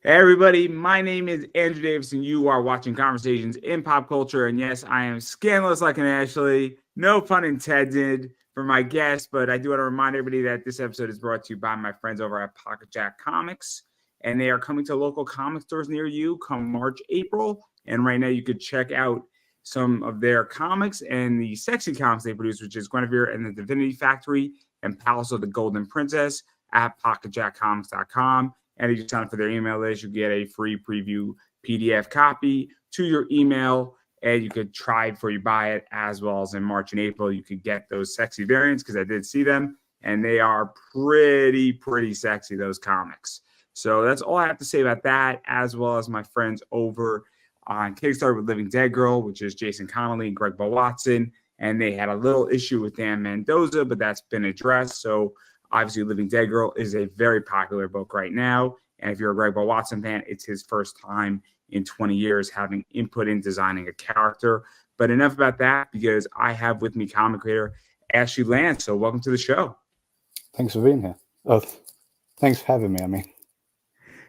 Hey everybody, my name is Andrew Davis, and you are watching Conversations in Pop Culture. And yes, I am scandalous like an Ashley. No pun intended for my guest, but I do want to remind everybody that this episode is brought to you by my friends over at Pocket Jack Comics, and they are coming to local comic stores near you come March, April. And right now, you could check out some of their comics and the sexy comics they produce, which is Guinevere and the Divinity Factory and Palace of the Golden Princess at pocketjackcomics.com. And if you sign up for their email list, you get a free preview PDF copy to your email, and you could try it before you buy it, as well as in March and April, you could get those sexy variants because I did see them, and they are pretty sexy, those comics. So that's all I have to say about that, as well as my friends over on Kickstarter with Living Dead Girl, which is Jason Connolly and Greg Bo Watson. And they had a little issue with Dan Mendoza, but that's been addressed. So obviously, Living Dead Girl is a very popular book right now. And if you're a Greg Bo Watson fan, it's his first time in 20 years having input in designing a character. But enough about that, because I have with me comic creator Ashley Lance. So welcome to the show. Thanks for being here. Oh, thanks for having me.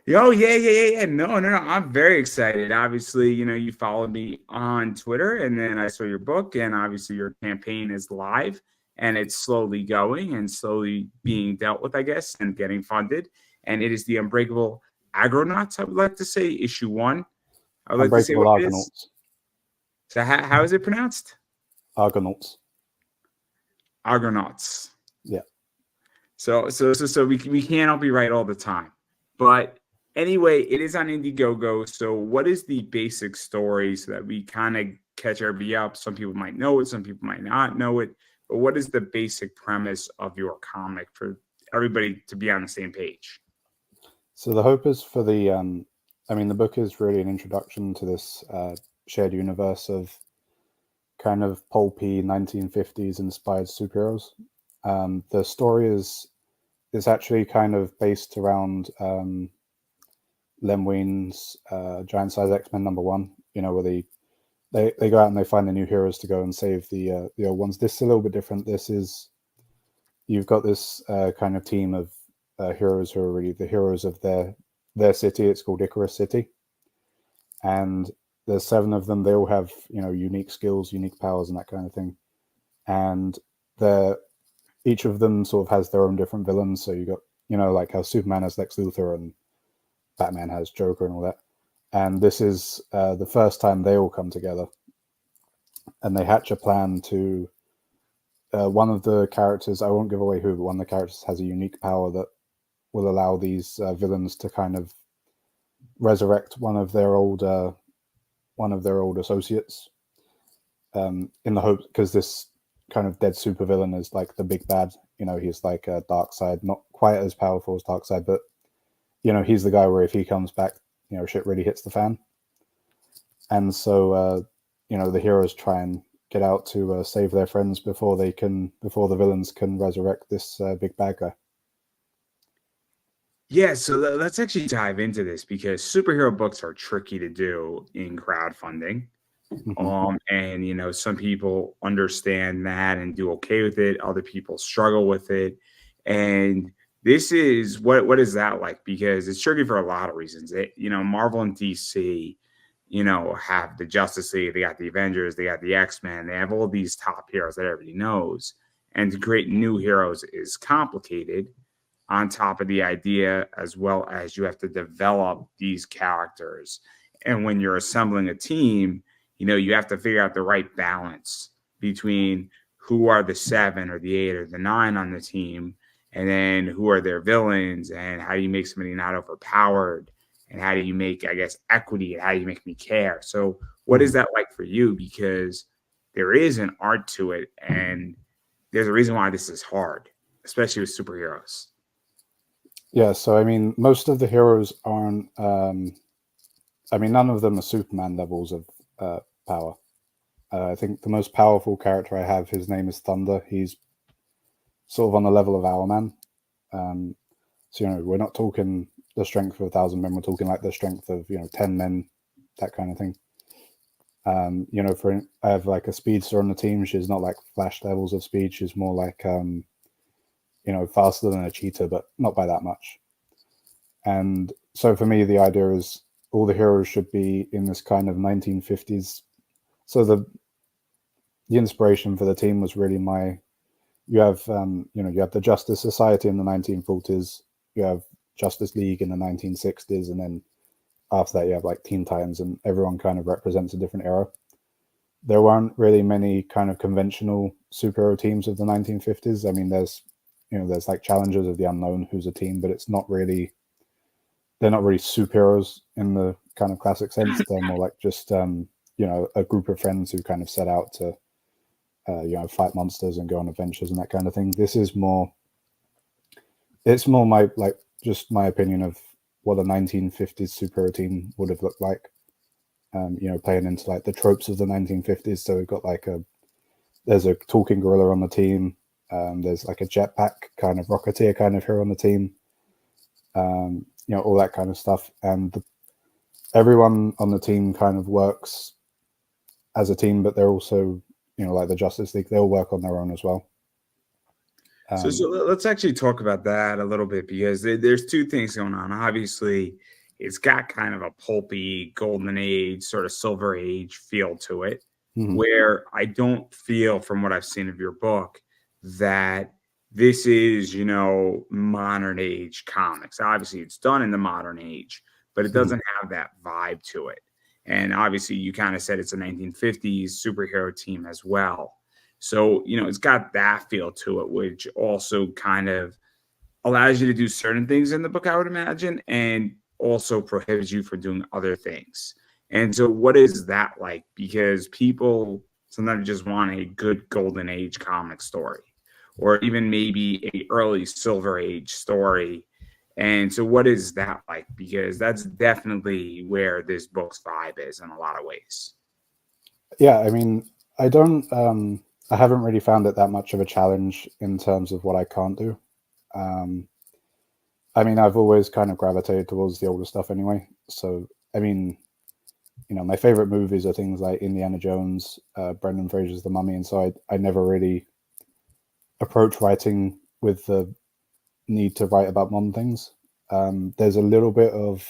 Yeah. No. I'm very excited. Obviously, you followed me on Twitter, and then I saw your book, and obviously your campaign is live, and it's slowly going and slowly being dealt with, I guess, and getting funded. And it is the Unbreakable Argonauts, I would like to say, issue 1. I would like to say Unbreakable what it Argonauts. is. So how is it pronounced? Argonauts. Argonauts. Yeah. So we can't all be right all the time. But anyway, it is on Indiegogo. So what is the basic story so that we kind of catch everybody up? Some people might know it, some people might not know it. But what is the basic premise of your comic for everybody to be on the same page? So the hope is for the book is really an introduction to this shared universe of kind of pulpy 1950s inspired superheroes. The story is actually kind of based around Len Wein's Giant Size X-Men #1, where they go out and they find the new heroes to go and save the old ones. This is a little bit different. You've got this kind of team of heroes who are really the heroes of their city. It's called Icarus City, and there's 7 of them. They all have unique skills, unique powers, and that kind of thing. And each of them sort of has their own different villains. So you got like how Superman has Lex Luthor and Batman has Joker and all that. And this is the first time they all come together, and they hatch a plan to. One of the characters, I won't give away who, but one of the characters has a unique power that will allow these villains to kind of resurrect one of their old associates. In the hope, because this kind of dead supervillain is like the big bad. He's like a Darkseid, not quite as powerful as Darkseid, but he's the guy where if he comes back, shit really hits the fan. And so the heroes try and get out to save their friends before the villains can resurrect this big bad guy. Yeah, so let's actually dive into this, because superhero books are tricky to do in crowdfunding. And some people understand that and do okay with it. Other people struggle with it. And this is what is that like? Because it's tricky for a lot of reasons. Marvel and DC, have the Justice League, they got the Avengers, they got the X-Men, they have all these top heroes that everybody knows. And to create new heroes is complicated, on top of the idea, as well as you have to develop these characters. And when you're assembling a team, you have to figure out the right balance between who are the 7 or the 8 or the 9 on the team, and then who are their villains, and how do you make somebody not overpowered, and how do you make, I guess, equity, and how do you make me care? So what is that like for you? Because there is an art to it, and there's a reason why this is hard, especially with superheroes. Yeah, so most of the heroes aren't. None of them are Superman levels of power. I think the most powerful character I have, his name is Thunder. He's sort of on the level of Owlman. So we're not talking the strength of 1,000 men. We're talking like the strength of 10 men, that kind of thing. I have like a speedster on the team. She's not like Flash levels of speed. She's more like faster than a cheetah, but not by that much. And so for me, the idea is all the heroes should be in this kind of 1950s. So the inspiration for the team was really you have you have the Justice Society in the 1940s, you have Justice League in the 1960s, and then after that you have like Teen Titans, and everyone kind of represents a different era. There weren't really many kind of conventional superhero teams of the 1950s. I mean, there's like Challengers of the Unknown, who's a team, but they're not really superheroes in the kind of classic sense. They're more like just a group of friends who kind of set out to fight monsters and go on adventures and that kind of thing. It's more my opinion of what a 1950s superhero team would have looked like. Playing into like the tropes of the 1950s. So we've got there's a talking gorilla on the team. There's like a jetpack kind of rocketeer kind of hero on the team. All that kind of stuff. And everyone on the team kind of works as a team, but they're also, like the Justice League, they all work on their own as well. So let's actually talk about that a little bit, because there's two things going on. Obviously, it's got kind of a pulpy golden age, sort of silver age feel to it, where I don't feel, from what I've seen of your book, that this is, modern age comics. Obviously, it's done in the modern age, but it doesn't have that vibe to it. And obviously, you kind of said it's a 1950s superhero team as well. So, it's got that feel to it, which also kind of allows you to do certain things in the book, I would imagine, and also prohibits you from doing other things. And so what is that like? Because people sometimes just want a good golden age comic story, or even maybe a early silver age story. And so what is that like? Because that's definitely where this book's vibe is in a lot of ways. Yeah, I mean, I haven't really found it that much of a challenge in terms of what I can't do. I mean, I've always kind of gravitated towards the older stuff anyway. So, I mean, my favorite movies are things like Indiana Jones, Brendan Fraser's The Mummy. And so I never really approach writing with the need to write about modern things. There's a little bit of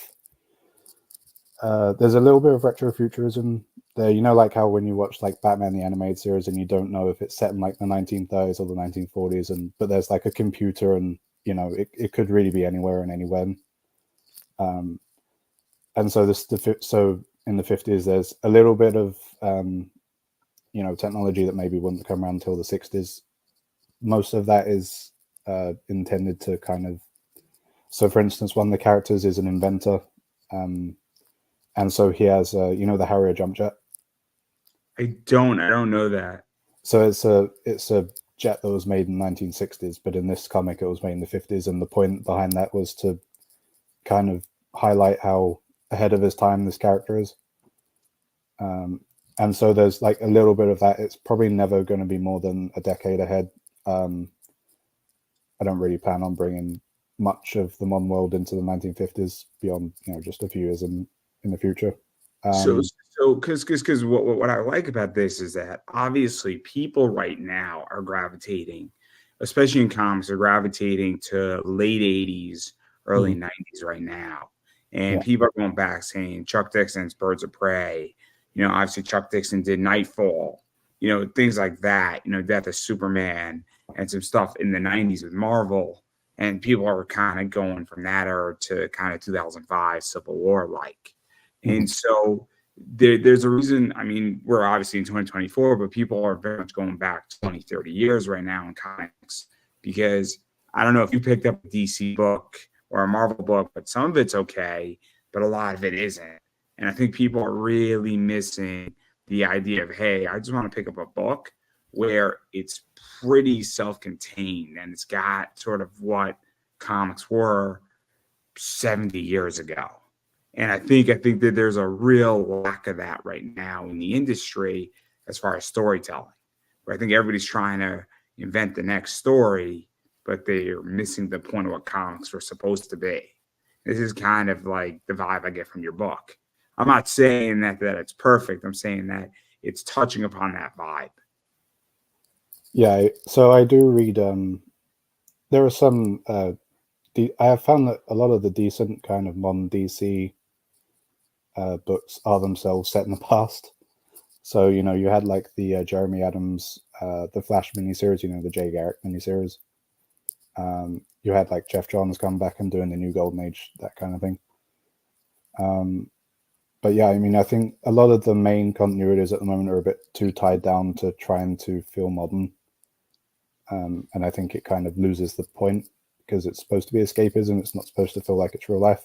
retrofuturism there, like how when you watch like Batman the animated series and you don't know if it's set in like the 1930s or the 1940s, but there's like a computer and it could really be anywhere and anywhere. And so so in the 50s there's a little bit of technology that maybe wouldn't come around until the 60s. Most of that is intended to kind of, so for instance, one of the characters is an inventor, and so he has the Harrier jump jet. I don't know that. So it's a jet that was made in the 1960s, but in this comic it was made in the 50s, and the point behind that was to kind of highlight how ahead of his time this character is. And so there's like a little bit of that. It's probably never going to be more than a decade ahead. I don't really plan on bringing much of the modern world into the 1950s beyond just a few years in the future. So because what I like about this is that obviously people right now are gravitating, especially in comics, are gravitating to late 80s, early 90s right now. And people are going back saying Chuck Dixon's Birds of Prey, obviously Chuck Dixon did Nightfall, things like that, Death of Superman and some stuff in the 90s with Marvel. And people are kind of going from that era to kind of 2005 Civil War like. And so there's a reason. I mean, we're obviously in 2024, but people are very much going back 20, 30 years right now in comics, because I don't know if you picked up a DC book or a Marvel book, but some of it's okay, but a lot of it isn't. And I think people are really missing the idea of, hey, I just want to pick up a book where it's pretty self-contained and it's got sort of what comics were 70 years ago. And I think that there's a real lack of that right now in the industry as far as storytelling, where I think everybody's trying to invent the next story, but they're missing the point of what comics were supposed to be. This is kind of like the vibe I get from your book. I'm not saying that it's perfect. I'm saying that it's touching upon that vibe. Yeah, so I do read. There are some I have found that a lot of the decent kind of modern DC books are themselves set in the past. So, you know, you had like the Jeremy Adams, the Flash miniseries, you know, the Jay Garrick miniseries. You had like Jeff Johns come back and doing the New Golden Age, that kind of thing. But yeah, I mean, I think a lot of the main continuities at the moment are a bit too tied down to trying to feel modern. And I think it kind of loses the point because it's supposed to be escapism. It's not supposed to feel like it's real life.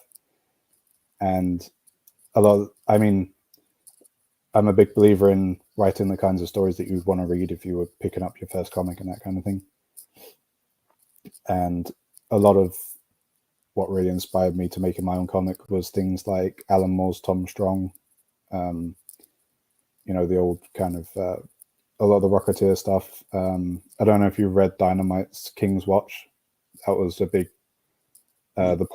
And I mean, I'm a big believer in writing the kinds of stories that you'd want to read if you were picking up your first comic and that kind of thing. And a lot of what really inspired me to making my own comic was things like Alan Moore's Tom Strong, you know, the old kind of a lot of the Rocketeer stuff. I don't know if you read Dynamite's King's Watch. That was a big. The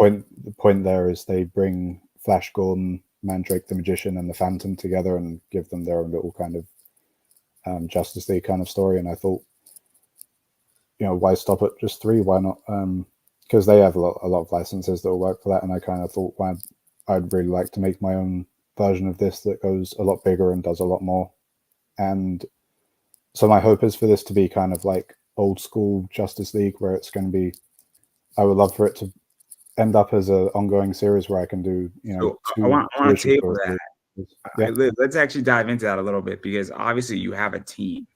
point there is they bring Flash Gordon, Mandrake the Magician, and the Phantom together and give them their own little kind of Justice League kind of story. And I thought, you know, why stop at just 3? Why not? Because they have a lot of licenses that will work for that. And I kind of thought, well, I'd really like to make my own version of this that goes a lot bigger and does a lot more. And so my hope is for this to be kind of like old school Justice League, where it's going to be. I would love for it to end up as an ongoing series where I can do, you know, so I want to table that. Yeah. Let's actually dive into that a little bit, because obviously you have a team.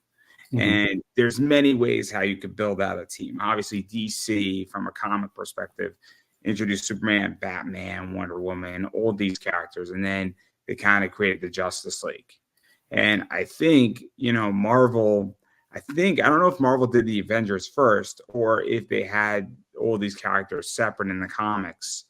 And there's many ways how you could build out a team. Obviously, DC, from a comic perspective, introduced Superman, Batman, Wonder Woman, all these characters, and then they kind of created the Justice League. And I think, you know, Marvel, I don't know if Marvel did the Avengers first or if they had all these characters separate in the comics.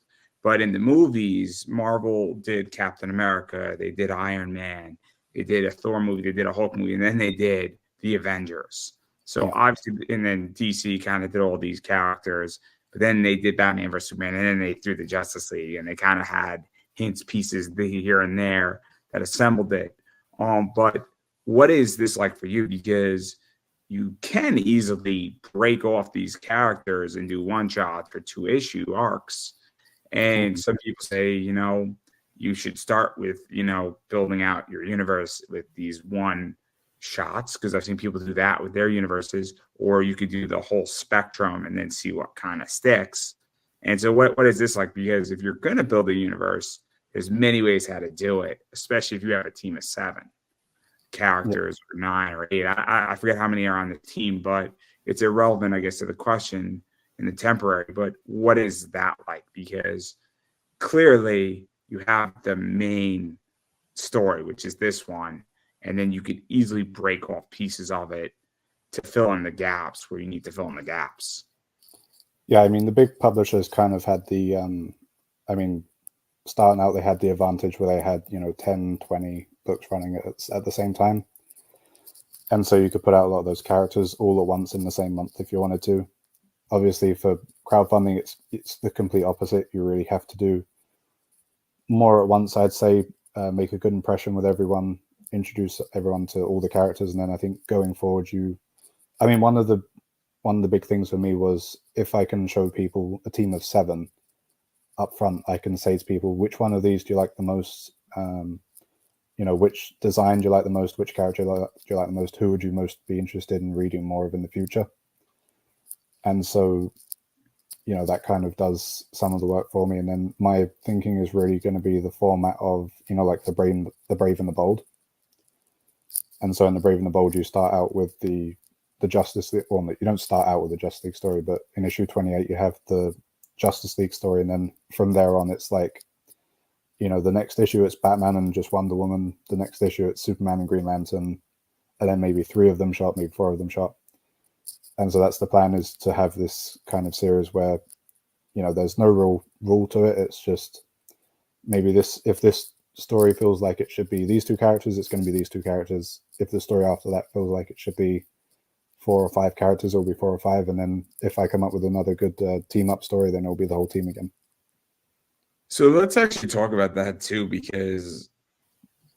But in the movies, Marvel did Captain America, they did Iron Man, they did a Thor movie, they did a Hulk movie, and then they did the Avengers. So obviously, and then DC kind of did all these characters, but then they did Batman vs Superman, and then they threw the Justice League, and they kind of had hints, pieces here and there that assembled it. But what is this like for you? Because you can easily break off these characters and do one shot for 2-issue arcs. And some people say, you know, you should start with, you know, building out your universe with these one shots, because I've seen people do that with their universes, or you could do the whole spectrum and then see what kind of sticks. And so what is this like? Because if you're going to build a universe, there's many ways how to do it, especially if you have a team of 7 characters or 9 or 8. I forget how many are on the team, but it's irrelevant, I guess, to the question in the temporary. But what is that like? Because clearly you have the main story, which is this one, and then you could easily break off pieces of it to fill in the gaps where you need to fill in the gaps. Yeah, I mean, the big publishers kind of had the, I mean, starting out, they had the advantage where they had, you know, 10, 20 books running at the same time. And so you could put out a lot of those characters all at once in the same month if you wanted to. Obviously, for crowdfunding, it's the complete opposite. You really have to do more at once, I'd say, make a good impression with everyone, introduce everyone to all the characters, and then I think going forward, I mean, one of the big things for me was if I can show people a team of 7 up front, I can say to people, which one of these do you like the most? You know, which design do you like the most? Which character do you like the most? Who would you most be interested in reading more of in the future? And so, you know, that kind of does some of the work for me. And then my thinking is really going to be the format of, you know, like the Brave and the Bold. And so in the Brave and the Bold, you start out with the Justice League. Well, you don't start out with the Justice League story, but in issue 28, you have the Justice League story. And then from there on, it's like, you know, the next issue, it's Batman and just Wonder Woman. The next issue, it's Superman and Green Lantern. And then maybe 3 of them shot, maybe 4 of them shot. And so that's the plan, is to have this kind of series where, you know, there's no real rule to it. It's just maybe if this story feels like it should be these 2 characters, it's going to be these 2 characters. If the story after that feels like it should be 4 or 5 characters, it'll be 4 or 5. And then if I come up with another good team up story, then it'll be the whole team again. So let's actually talk about that too, because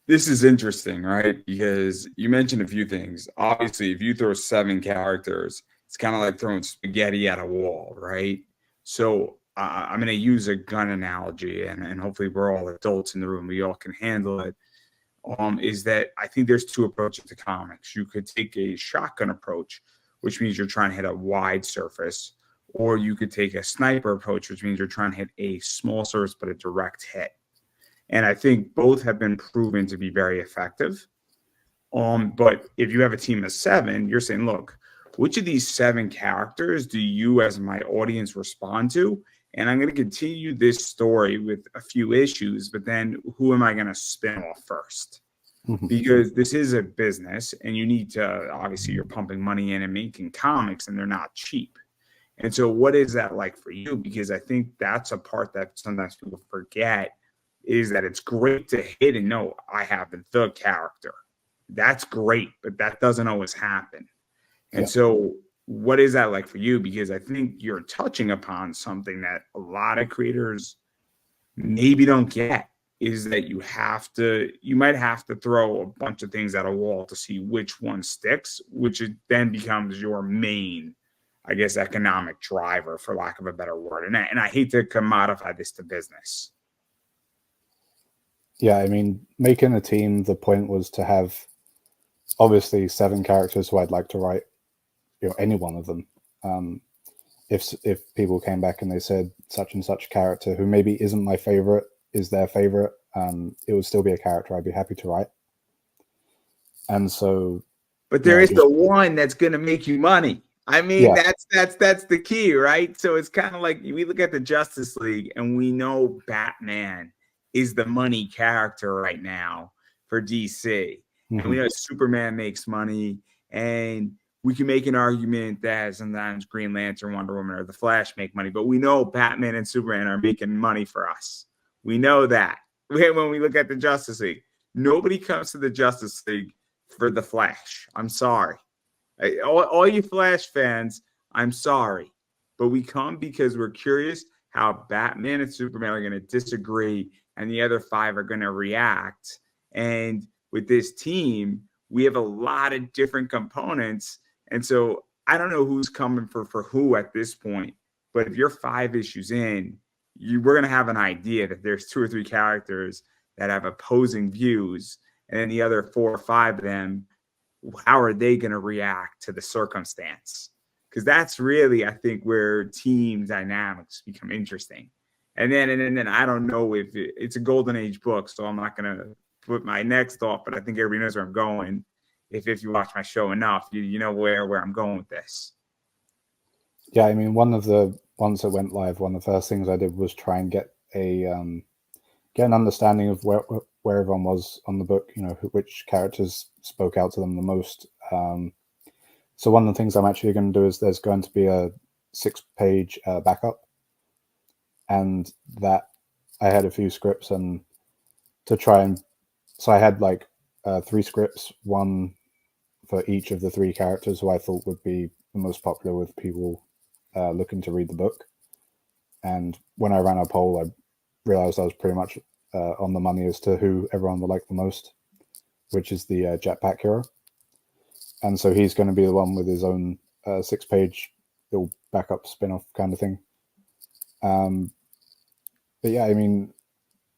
this is interesting, right? Because you mentioned a few things. Obviously, if you throw 7 characters, it's kind of like throwing spaghetti at a wall, right? So I'm going to use a gun analogy, and hopefully we're all adults in the room. We all can handle it. Is that I think there's two approaches to comics. You could take a shotgun approach, which means you're trying to hit a wide surface, or you could take a sniper approach, which means you're trying to hit a small surface but a direct hit. And I think both have been proven to be very effective. But if you have a team of 7, you're saying, look, which of these 7 characters do you as my audience respond to? And I'm going to continue this story with a few issues, but then who am I going to spin off first? Because this is a business and you need to, obviously you're pumping money in and making comics and they're not cheap. And so what is that like for you? Because I think that's a part that sometimes people forget, is that it's great to hit and know I have the character. That's great, but that doesn't always happen. And so what is that like for you? Because I think you're touching upon something that a lot of creators maybe don't get, is that you might have to throw a bunch of things at a wall to see which one sticks, which then becomes your main, I guess, economic driver, for lack of a better word. And I hate to commodify this to business. Yeah, I mean, making a team, the point was to have obviously 7 characters who I'd like to write, any one of them. If people came back and they said such and such character who maybe isn't my favorite is their favorite, it would still be a character I'd be happy to write. And so, but there is the one that's going to make you money. I mean, that's the key, right? So it's kind of like we look at the Justice League and we know Batman is the money character right now for DC. And we know Superman makes money, and we can make an argument that sometimes Green Lantern, Wonder Woman, or the Flash make money, but we know Batman and Superman are making money for us. We know that when we look at the Justice League. Nobody comes to the Justice League for the Flash. I'm sorry. All you Flash fans, I'm sorry. But we come because we're curious how Batman and Superman are going to disagree and the other 5 are going to react. And with this team, we have a lot of different components. And so I don't know who's coming for who at this point. But if you're 5 issues in, we're going to have an idea that there's 2 or 3 characters that have opposing views. And then the other 4 or 5 of them, how are they going to react to the circumstance? Because that's really, I think, where team dynamics become interesting. And then I don't know if it's a golden age book, so I'm not going to put my next off, but I think everybody knows where I'm going. If you watch my show enough, you know where I'm going with this. Yeah, I mean, one of the ones that went live, one of the first things I did was try and get an understanding of where everyone was on the book, which characters spoke out to them the most. So one of the things I'm actually going to do is there's going to be a 6-page backup, and that I had a few scripts and to try and so I had 3 scripts, one for each of the 3 characters who I thought would be the most popular with people looking to read the book. And when I ran a poll, I realized I was pretty much on the money as to who everyone would like the most, which is the Jetpack Hero. And so he's going to be the one with his own 6-page little backup spin-off kind of thing. But yeah, I mean,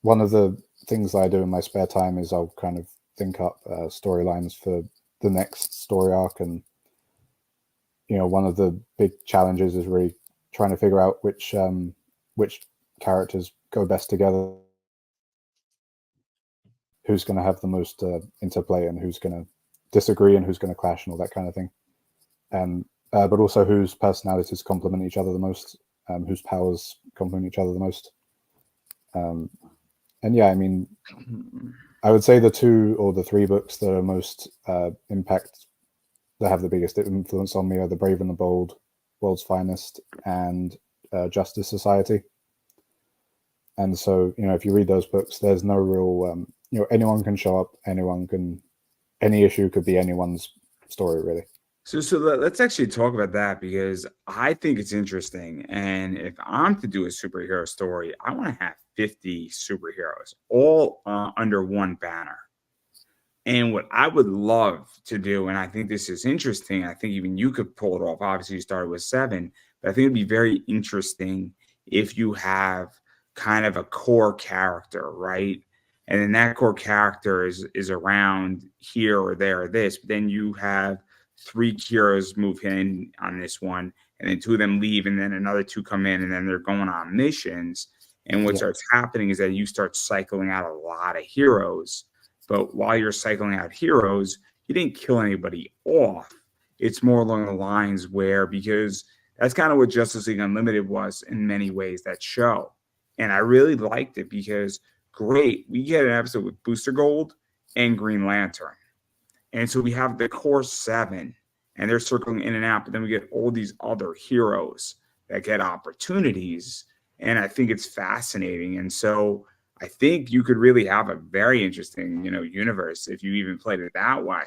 one of the things I do in my spare time is I'll kind of think up storylines for the next story arc. And, one of the big challenges is really trying to figure out which characters go best together, who's going to have the most interplay and who's going to disagree and who's going to clash and all that kind of thing. And but also whose personalities complement each other the most, whose powers complement each other the most. And yeah, I mean, I would say the 2 or the 3 books that are most impact, that have the biggest influence on me, are The Brave and the Bold, World's Finest, and Justice Society. And so, if you read those books, there's no real, anyone can show up, any issue could be anyone's story, really. So let's actually talk about that, because I think it's interesting. And if I'm to do a superhero story, I want to have 50 superheroes all under one banner. And what I would love to do, and I think this is interesting, I think even you could pull it off. Obviously, you started with 7, but I think it'd be very interesting if you have kind of a core character, right? And then that core character is around here or there or this, but then you have three heroes move in on this one, and then two of them leave, and then another two come in, and then they're going on missions. And what Yeah. starts happening is that you start cycling out a lot of heroes. But while you're cycling out heroes, you didn't kill anybody off. It's more along the lines where, because that's kind of what Justice League Unlimited was in many ways, that show. And I really liked it because, great, we get an episode with Booster Gold and Green Lantern. And so we have the core seven, and they're circling in and out, but then we get all these other heroes that get opportunities. And I think it's fascinating. And so I think you could really have a very interesting, universe if you even played it that way,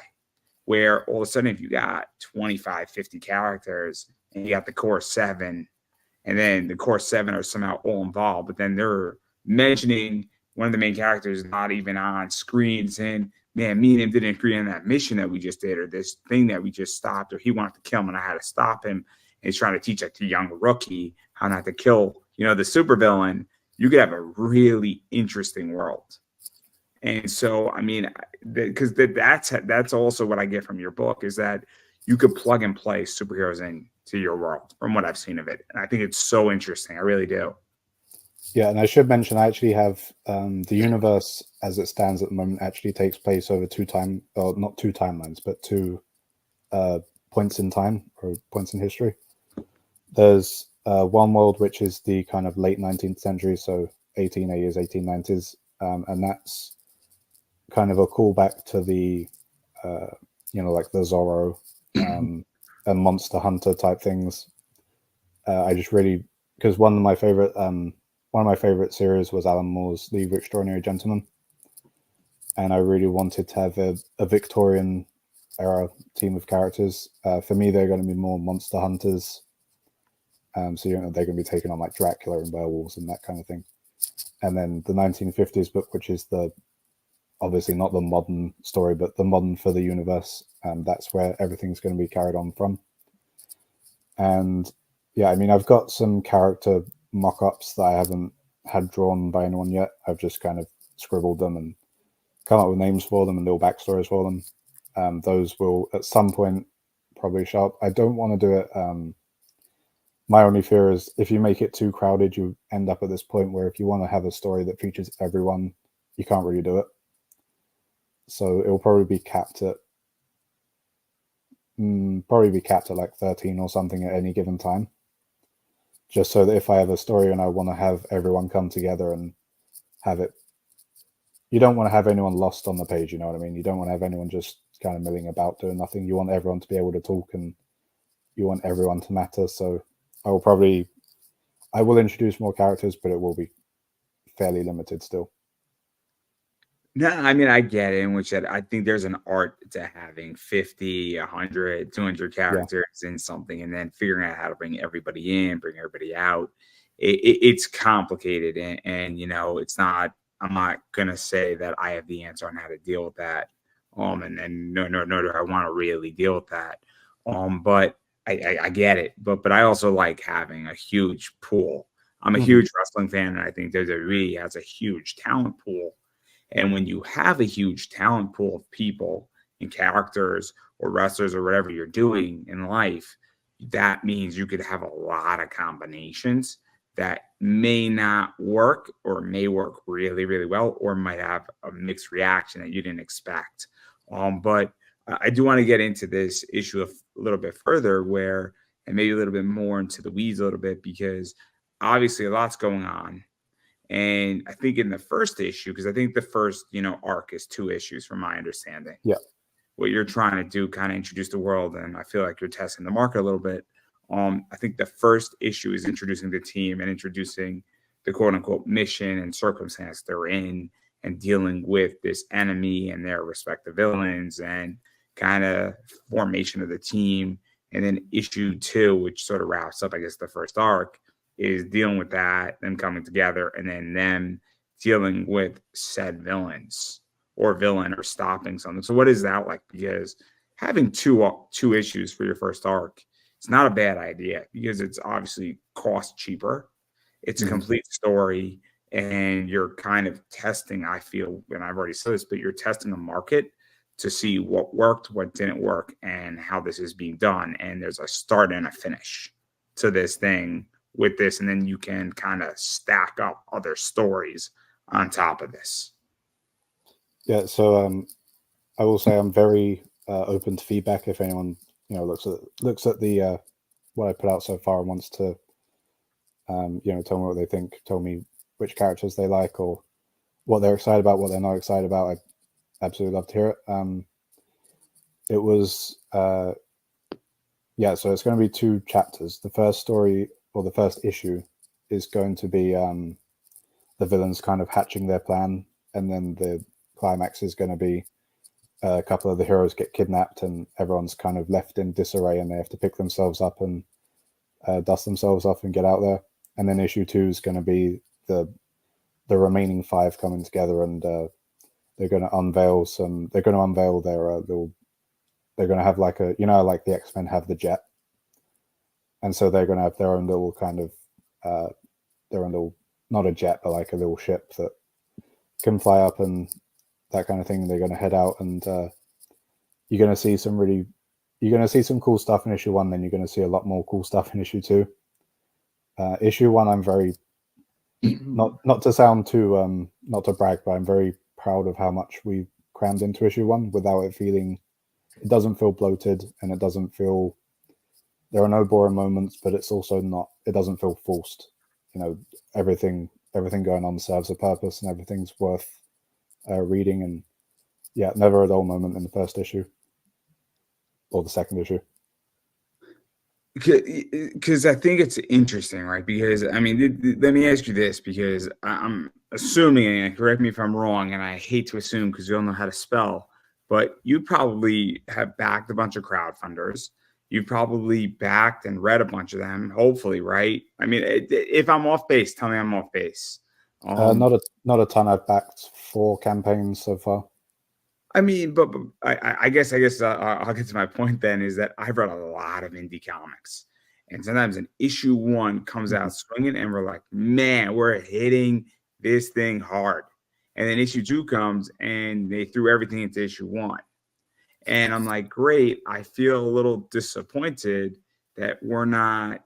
where all of a sudden, if you got 25, 50 characters and you got the core seven, and then the core seven are somehow all involved, but then they're mentioning one of the main characters not even on screen, saying, man, me and him didn't agree on that mission that we just did, or this thing that we just stopped, or he wanted to kill him and I had to stop him. And he's trying to teach like the young rookie how not to kill, the supervillain. You could have a really interesting world. And so, I mean, because that's also what I get from your book, is that you could plug and play superheroes into your world from what I've seen of it. And I think it's so interesting. I really do. Yeah, and I should mention, I actually have the universe as it stands at the moment actually takes place over not two timelines, but two points in time, or points in history. There's one world which is the kind of late 19th century, so 1880s, 1890s, and that's kind of a callback to the, like the Zorro and Monster Hunter type things. I just really, because one of my favorite series was Alan Moore's League of Extraordinary Gentlemen, and I really wanted to have a Victorian era team of characters. For me, they're going to be more monster hunters. So they're going to be taking on like Dracula and werewolves and that kind of thing. And then the 1950s book, which is obviously not the modern story, but the modern for the universe. That's where everything's going to be carried on from. And yeah, I mean, I've got some character mock-ups that I haven't had drawn by anyone yet. I've just kind of scribbled them and come up with names for them and little backstories for them. Those will at some point probably show up. I don't want to do it. My only fear is if you make it too crowded, you end up at this point where if you want to have a story that features everyone, you can't really do it. So it will probably be capped at like 13 or something at any given time. Just so that if I have a story and I want to have everyone come together and have it, you don't want to have anyone lost on the page, you know what I mean? You don't want to have anyone just kind of milling about doing nothing. You want everyone to be able to talk, and you want everyone to matter. So I will introduce more characters, but it will be fairly limited still. No, I mean, I get it, in which I think there's an art to having 50, 100, 200 characters in something, and then figuring out how to bring everybody in, bring everybody out. It's complicated, and it's not. I'm not gonna say that I have the answer on how to deal with that. And no, do I want to really deal with that. But I get it. But I also like having a huge pool. I'm a huge wrestling fan, and I think WWE has a huge talent pool. And when you have a huge talent pool of people and characters or wrestlers or whatever you're doing in life, that means you could have a lot of combinations that may not work, or may work really, really well, or might have a mixed reaction that you didn't expect. But I do want to get into this issue a little bit further, and maybe a little bit more into the weeds a little bit, because obviously a lot's going on. And I think in the first issue, because I think the first, arc is 2 issues from my understanding. Yeah. What you're trying to do, kind of introduce the world, and I feel like you're testing the market a little bit. I think the first issue is introducing the team and introducing the quote unquote mission and circumstance they're in, and dealing with this enemy and their respective villains, and kind of formation of the team. And then issue 2, which sort of wraps up, I guess, the first arc, is dealing with that, them coming together, and then them dealing with said villains or villain, or stopping something. So what is that like? Because having two issues for your first arc, it's not a bad idea, because it's obviously cost cheaper. It's a complete story, and you're kind of testing, I feel, and I've already said this, but you're testing a market to see what worked, what didn't work, and how this is being done. And there's a start and a finish to this thing with this, and then you can kind of stack up other stories on top of this. Yeah, so I will say I'm very open to feedback. If anyone looks at the what I put out so far and wants to tell me what they think, tell me which characters they like or what they're excited about, what they're not excited about, I'd absolutely love to hear it. It was so it's going to be 2 chapters. The first story, or the first issue, is going to be the villains kind of hatching their plan, and then the climax is going to be a couple of the heroes get kidnapped and everyone's kind of left in disarray, and they have to pick themselves up and dust themselves off and get out there. And then issue 2 is going to be the remaining 5 coming together, and they're going to unveil their they're going to have like like the X-Men have the jet, and so they're going to have their own little kind of not a jet, but like a little ship that can fly up and that kind of thing. They're going to head out, and you're going to see some cool stuff in issue 1. Then you're going to see a lot more cool stuff in issue 2. Issue 1, I'm very not to sound too not to brag, but I'm very proud of how much we crammed into issue 1 without it feeling. It doesn't feel bloated, and it doesn't feel. There are no boring moments, but it's also not. It doesn't feel forced. Everything going on serves a purpose, and everything's worth reading. And never a dull moment in the first issue or the second issue. Because I think it's interesting, right? Because I mean, let me ask you this, because I'm assuming, and correct me if I'm wrong, and I hate to assume because you don't know how to spell, but you probably have backed a bunch of crowdfunders. You probably backed and read a bunch of them, hopefully, right? I mean, if I'm off base, tell me I'm off base. Not a ton. I've backed 4 campaigns so far. I mean, but I guess I'll get to my point then, is that I've read a lot of indie comics, and sometimes an issue 1 comes out swinging, and we're like, man, we're hitting this thing hard. And then issue 2 comes, and they threw everything into issue 1. And I'm like, great. I feel a little disappointed that we're not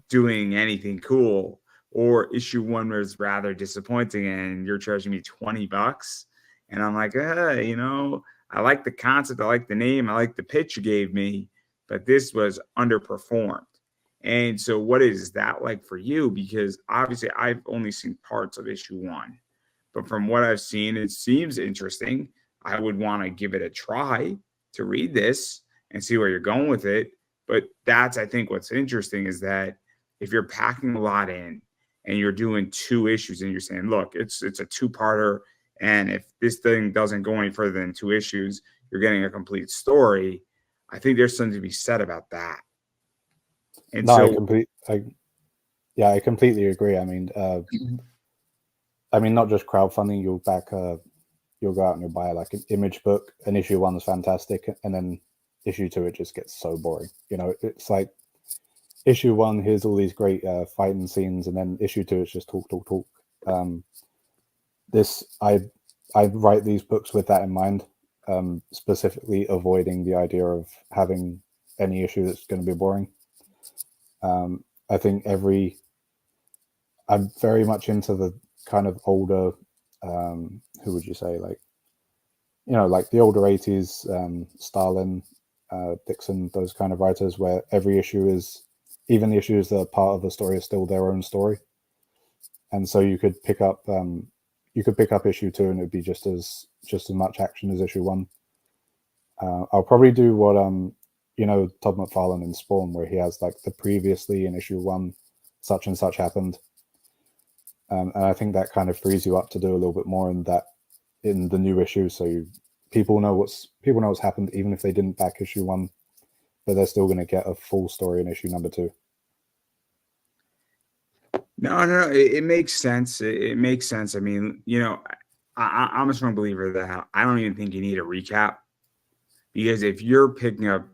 doing anything cool, or issue 1 was rather disappointing and you're charging me $20. And I'm like, I like the concept. I like the name. I like the pitch you gave me, but this was underperformed. And so what is that like for you? Because obviously I've only seen parts of issue 1, but from what I've seen, it seems interesting. I would want to give it a try to read this and see where you're going with it. But that's, I think, what's interesting is that if you're packing a lot in and you're doing 2 issues and you're saying, look, it's a 2-parter, and if this thing doesn't go any further than 2 issues, you're getting a complete story. I think there's something to be said about that. And no, so I completely agree. I mean, not just crowdfunding. You'll go out and you'll buy like an image book, and issue 1 is fantastic, and then issue 2 it just gets so boring. It's like issue 1, here's all these great fighting scenes, and then issue 2 it's just talk. I write these books with that in mind, specifically avoiding the idea of having any issue that's going to be boring. I think I'm very much into the kind of older, who would you say, like the older 80s, Stalin, Dixon, those kind of writers, where every issue is, even the issues that are part of the story, is still their own story. And so you could pick up issue 2 and it'd be just as much action as issue 1. I'll probably do what Todd McFarlane in Spawn, where he has like the previously in issue 1 such and such happened, and I think that kind of frees you up to do a little bit more in the new issue, so people know what's happened, even if they didn't back issue 1, but they're still going to get a full story in issue number 2. No, it makes sense. It makes sense. I mean, I'm a strong believer that I don't even think you need a recap, because if you're picking up,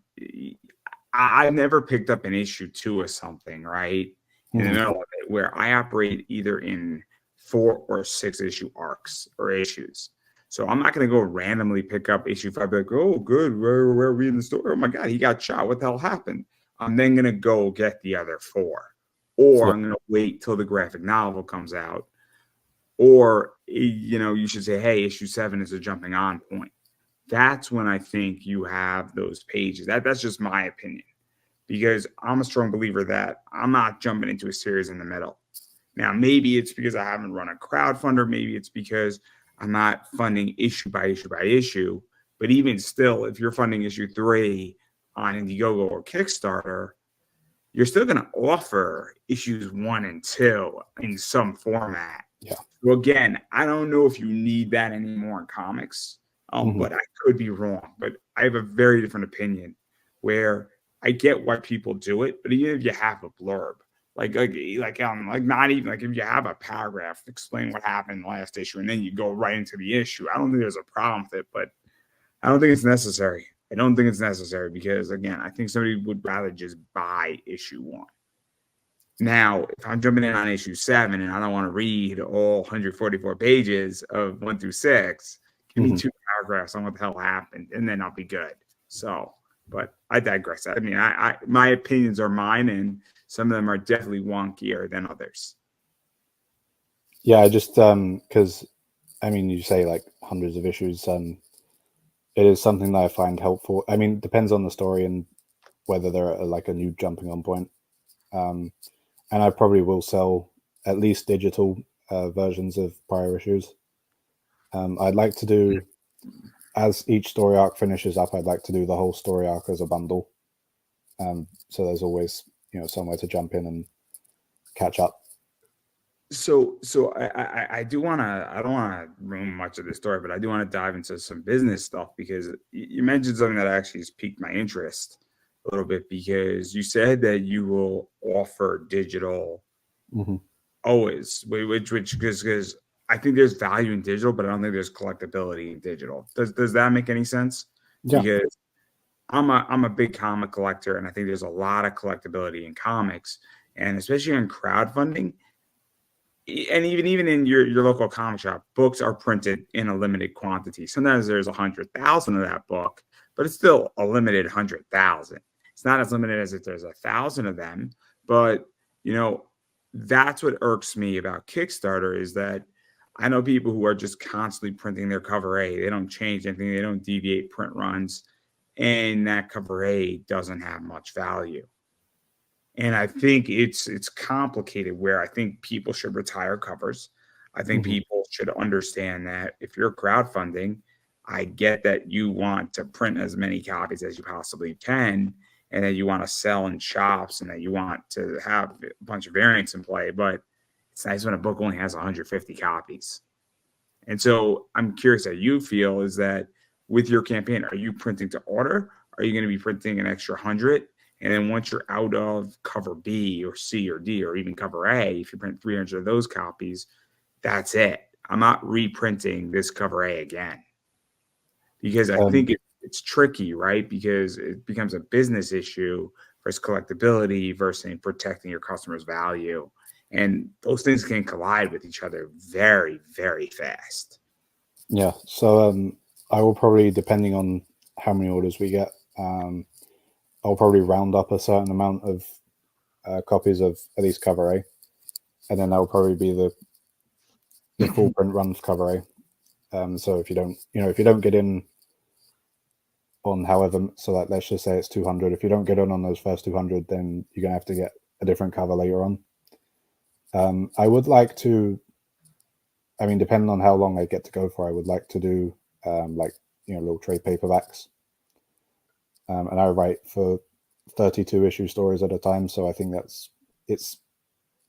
I've never picked up an issue 2 of something, right? in the middle of it, where I operate either in 4 or 6 issue arcs or issues. So I'm not going to go randomly pick up issue 5, like, oh, good, where are we in the story? Oh my God, he got shot. What the hell happened? I'm then going to go get the other 4. Or I'm going to wait till the graphic novel comes out. Or, you should say, hey, issue 7 is a jumping on point. That's when I think you have those pages. That's just my opinion, because I'm a strong believer that I'm not jumping into a series in the middle. Now, maybe it's because I haven't run a crowdfunder. Maybe it's because I'm not funding issue by issue by issue. But even still, if you're funding issue 3 on Indiegogo or Kickstarter, you're still going to offer issues 1 and 2 in some format. Yeah. So again, I don't know if you need that anymore in comics, but I could be wrong. But I have a very different opinion, where I get why people do it, but even if you have a blurb, like not even like if you have a paragraph explain what happened in the last issue, and then you go right into the issue, I don't think there's a problem with it, but I don't think it's necessary. I don't think it's necessary because, again, I think somebody would rather just buy issue 1. Now, if I'm jumping in on issue 7 and I don't want to read all 144 pages of 1 through 6, give me 2 paragraphs on what the hell happened, and then I'll be good. So, but I digress. I mean, my opinions are mine, and some of them are definitely wonkier than others. Yeah, I just because I mean, you say like hundreds of issues. It is something that I find helpful. I mean, it depends on the story and whether they're like a new jumping on point. And I probably will sell at least digital versions of prior issues. I'd like to do, as each story arc finishes up, I'd like to do the whole story arc as a bundle. So there's always, somewhere to jump in and catch up. So I do want to, I don't want to ruin much of the story, but I do want to dive into some business stuff, because you mentioned something that actually has piqued my interest a little bit, because you said that you will offer digital always, which because I think there's value in digital, but I don't think there's collectability in digital. Does that make any sense? Yeah. Because I'm a big comic collector, and I think there's a lot of collectability in comics, and especially in crowdfunding. And even in your local comic shop, books are printed in a limited quantity. Sometimes there's 100,000 of that book, but it's still a limited 100,000. It's not as limited as if there's 1,000 of them. But that's what irks me about Kickstarter, is that I know people who are just constantly printing their cover A. They don't change anything. They don't deviate print runs, and that cover A doesn't have much value. And I think it's complicated, where I think people should retire covers. I think people should understand that if you're crowdfunding, I get that you want to print as many copies as you possibly can, and that you want to sell in shops, and that you want to have a bunch of variants in play. But it's nice when a book only has 150 copies. And so I'm curious how you feel, is that with your campaign, are you printing to order? Are you going to be printing an extra 100? And then once you're out of cover B or C or D or even cover A, if you print 300 of those copies, that's it. I'm not reprinting this cover A again. Because I think it's tricky, right? Because it becomes a business issue versus collectability versus protecting your customer's value. And those things can collide with each other very, very fast. Yeah. So I will probably, depending on how many orders we get, I'll probably round up a certain amount of copies of at least cover A, and then that will probably be the full print run for cover A. So if you don't get in on however, so like let's just say it's 200. If you don't get in on those first 200, then you're gonna have to get a different cover later on. I would like to, I mean, depending on how long I get to go for, I would like to do little trade paperbacks. And I write for 32 issue stories at a time, so I think it's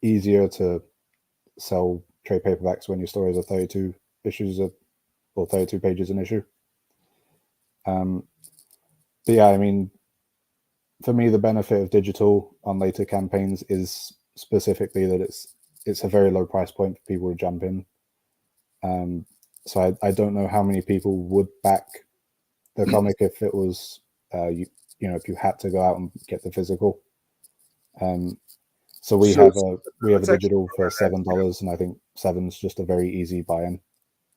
easier to sell trade paperbacks when your stories are 32 issues or 32 pages an issue. But yeah, I mean, for me, the benefit of digital on later campaigns is specifically that it's a very low price point for people to jump in. So I don't know how many people would back the comic if it was if you had to go out and get the physical. So So we So have a let's actually digital talk for about that too. $7, and I think seven's just a very easy buy-in.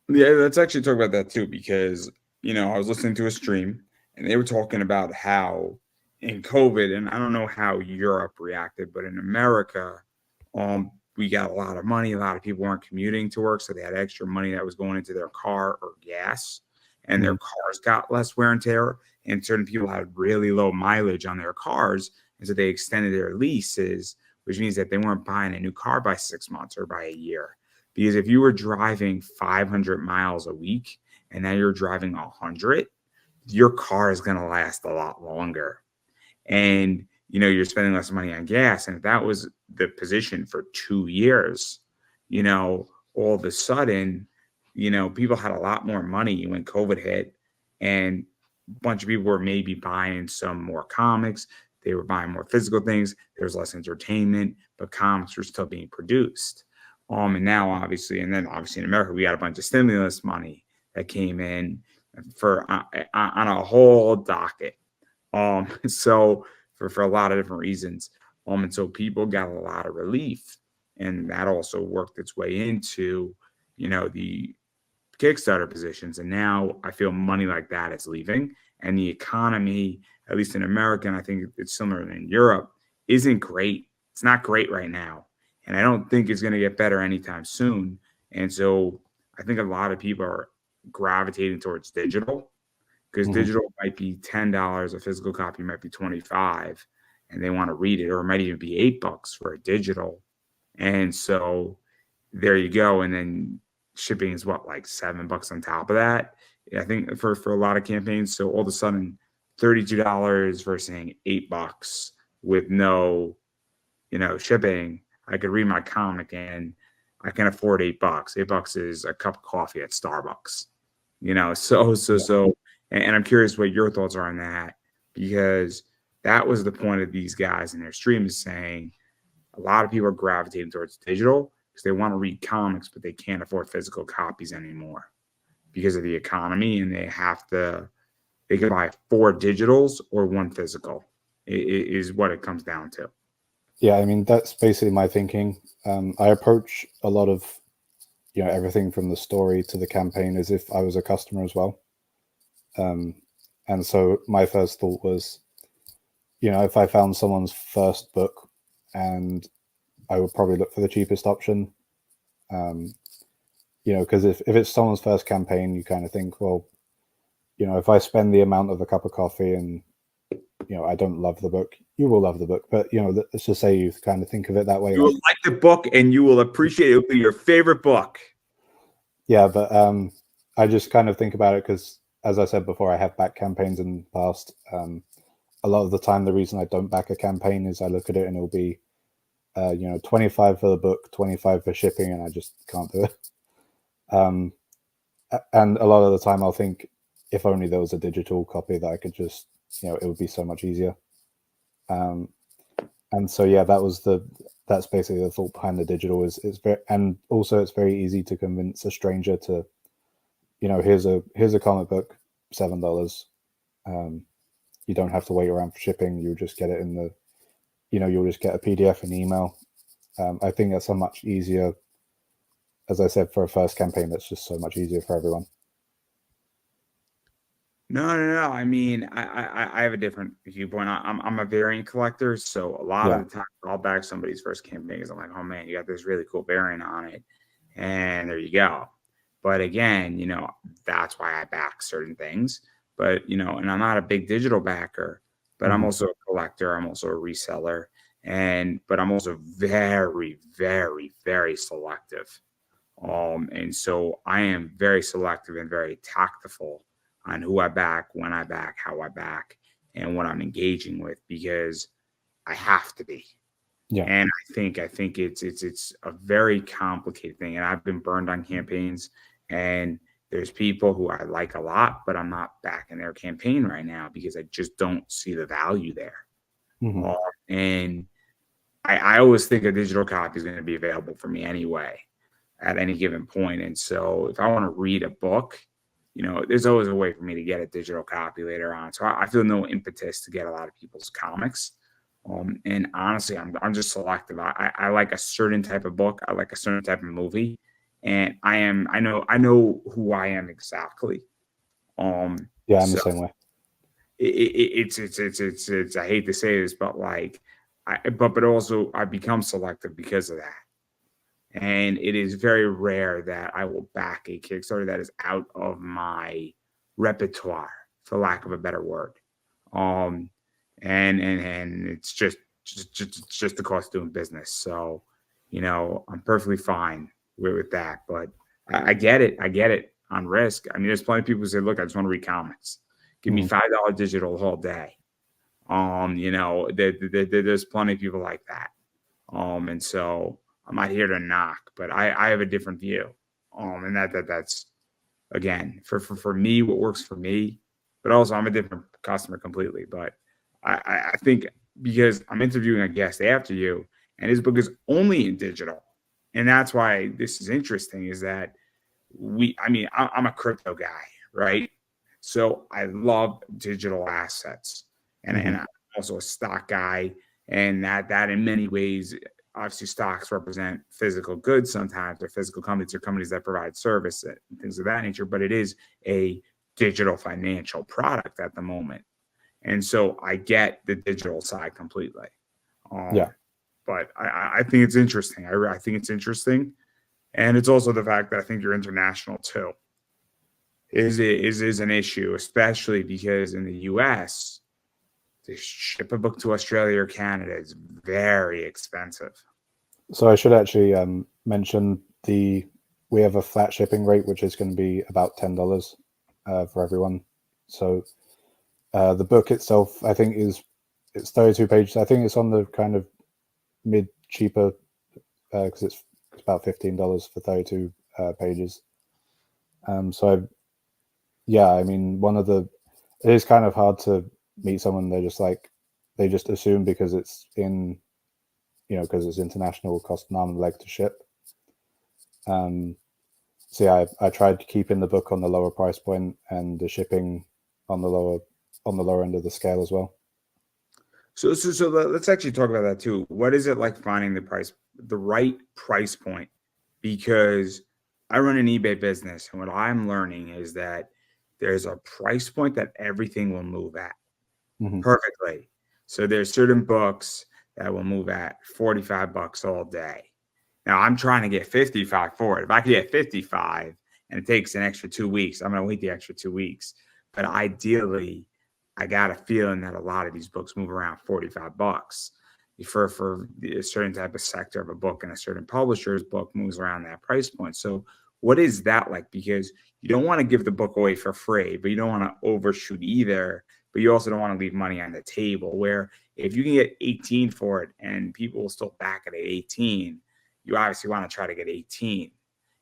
Yeah, let's actually talk about that too, because I was listening to a stream and they were talking about how in COVID, and I don't know how Europe reacted, but in America, we got a lot of money. A lot of people weren't commuting to work, so they had extra money that was going into their car or gas, and their Mhm. cars got less wear and tear. And certain people had really low mileage on their cars, and so they extended their leases, which means that they weren't buying a new car by 6 months or by a year. Because if you were driving 500 miles a week and now you're driving 100, your car is going to last a lot longer. And, you're spending less money on gas. And if that was the position for 2 years, all of a sudden, people had a lot more money when COVID hit. And a bunch of people were maybe buying some more comics. They were buying more physical things. There was less entertainment, but comics were still being produced. And now obviously, and then obviously in America, we got a bunch of stimulus money that came in for on a whole docket. So for a lot of different reasons. And so people got a lot of relief. And that also worked its way into, the Kickstarter positions. And now I feel money like that is leaving. And the economy, at least in America, and I think it's similar in Europe, isn't great. It's not great right now. And I don't think it's going to get better anytime soon. And so I think a lot of people are gravitating towards digital, because Mhm. digital might be $10, a physical copy might be 25, and they want to read it, or it might even be $8 for a digital. And so there you go. And then shipping is what, like $7 on top of that, I think, for a lot of campaigns. So all of a sudden, $32 versus saying $8 with no, shipping. I could read my comic and I can afford $8. $8 is a cup of coffee at Starbucks. Yeah. So, and I'm curious what your thoughts are on that, because that was the point of these guys in their stream, is saying a lot of people are gravitating towards digital because they want to read comics, but they can't afford physical copies anymore because of the economy, and they can buy 4 digitals or 1 physical. Is what it comes down to. Yeah, I mean, that's basically my thinking. I approach a lot of, everything from the story to the campaign as if I was a customer as well. And so my first thought was, if I found someone's first book, and I would probably look for the cheapest option. Because if it's someone's first campaign, you kind of think, well, if I spend the amount of a cup of coffee and, I don't love the book, you will love the book. But, let's just say you kind of think of it that way. You will like the book and you will appreciate it. It'll be your favorite book. Yeah, but I just kind of think about it because, as I said before, I have backed campaigns in the past. A lot of the time, the reason I don't back a campaign is I look at it and it'll be, 25 for the book, 25 for shipping, and I just can't do it. And a lot of the time, I'll think, if only there was a digital copy that I could just, it would be so much easier. And so, yeah, that's basically the thought behind the digital. It's very, and also it's very easy to convince a stranger to, here's a comic book, $7. You don't have to wait around for shipping. You'll just get it in the, you'll just get a PDF and email. I think that's a much easier, as I said, for a first campaign, that's just so much easier for everyone. No. I mean, I have a different viewpoint. I'm a variant collector, so a lot Yeah. of the time I'll back somebody's first campaign because I'm like, oh man, you got this really cool variant on it, and there you go. But again, that's why I back certain things. But and I'm not a big digital backer, but I'm Mhm. also a collector. I'm also a reseller, but I'm also very, very, very selective. And so I am very selective and very tactful on who I back, when I back, how I back, and what I'm engaging with, because I have to be. Yeah. And I think it's a very complicated thing. And I've been burned on campaigns, and there's people who I like a lot, but I'm not backing their campaign right now because I just don't see the value there. Mhm. And I always think a digital copy is going to be available for me anyway at any given point. And so if I want to read a book, there's always a way for me to get a digital copy later on. So I feel no impetus to get a lot of people's comics. And honestly, I'm just selective. I like a certain type of book. I like a certain type of movie, and I know who I am exactly. Yeah, I'm the So same way. it's I hate to say this, but like, but also I become selective because of that. And it is very rare that I will back a Kickstarter that is out of my repertoire, for lack of a better word. Um, and it's just the cost of doing business. So, I'm perfectly fine with that. But I get it. I get it on risk. I mean, there's plenty of people who say, "Look, I just want to read comics. Give me Mhm. $5 digital all day." There's plenty of people like that. And so I'm not here to knock, but I have a different view. And that's again for me what works for me, but also I'm a different customer completely. But I think because I'm interviewing a guest after you, and his book is only in digital, and that's why this is interesting. Is that I'm a crypto guy, right? So I love digital assets, and Mhm. I'm also a stock guy, and that in many ways, obviously, stocks represent physical goods. Sometimes they're physical companies or companies that provide service and things of that nature, but it is a digital financial product at the moment, and so I get the digital side completely. Yeah. Um, but I think it's interesting. I think it's interesting, and it's also the fact that I think you're international too is an issue, especially because in the US, to ship a book to Australia or Canada is very expensive. So I should actually mention we have a flat shipping rate, which is going to be about $10 for everyone. So the book itself, I think, it's 32 pages. I think it's on the kind of mid cheaper because it's about $15 for 32 pages. So yeah, I mean, it is kind of hard to meet someone. They just assume because it's because it's international, it costs an arm and a leg to ship. So yeah, I tried keeping the book on the lower price point and the shipping on the lower end of the scale as well. So let's actually talk about that too. What is it like finding the right price point? Because I run an eBay business, and what I'm learning is that there's a price point that everything will move at Hmm. perfectly. So there's certain books that will move at $45 all day. Now I'm trying to get 55 for it. If I could get 55 and it takes an extra 2 weeks, I'm going to wait the extra 2 weeks. But ideally, I got a feeling that a lot of these books move around $45 for a certain type of sector of a book, and a certain publisher's book moves around that price point. So what is that like? Because you don't want to give the book away for free, but you don't want to overshoot either. But you also don't want to leave money on the table, where if you can get 18 for it and people will still back it at 18, you obviously want to try to get 18.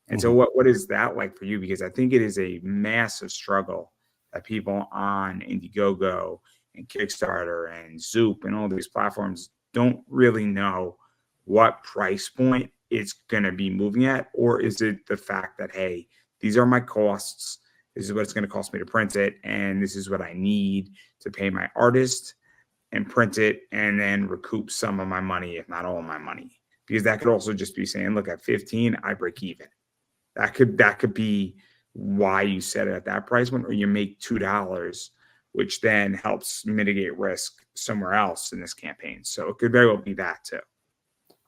And so Hmm. what is that like for you? Because I think it is a massive struggle that people on Indiegogo and Kickstarter and Zoop and all these platforms don't really know what price point it's going to be moving at. Or is it the fact that, hey, these are my costs. This is what it's going to cost me to print it. And this is what I need to pay my artist and print it and then recoup some of my money, if not all of my money. Because that could also just be saying, look, at 15, I break even. That could be why you set it at that price point, or you make $2, which then helps mitigate risk somewhere else in this campaign. So it could very well be that too.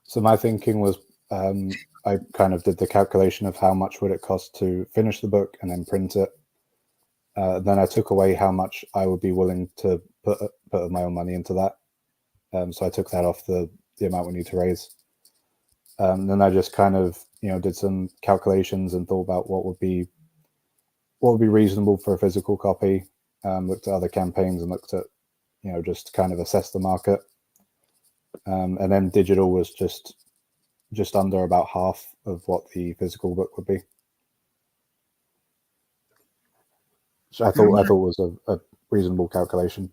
So my thinking was, I kind of did the calculation of how much would it cost to finish the book and then print it. Then I took away how much I would be willing to put of my own money into that. So I took that off the amount we need to raise. Then I just kind of did some calculations and thought about what would be reasonable for a physical copy. Looked at other campaigns and looked at just kind of assess the market. And then digital was just under about half of what the physical book would be. So I thought was a reasonable calculation.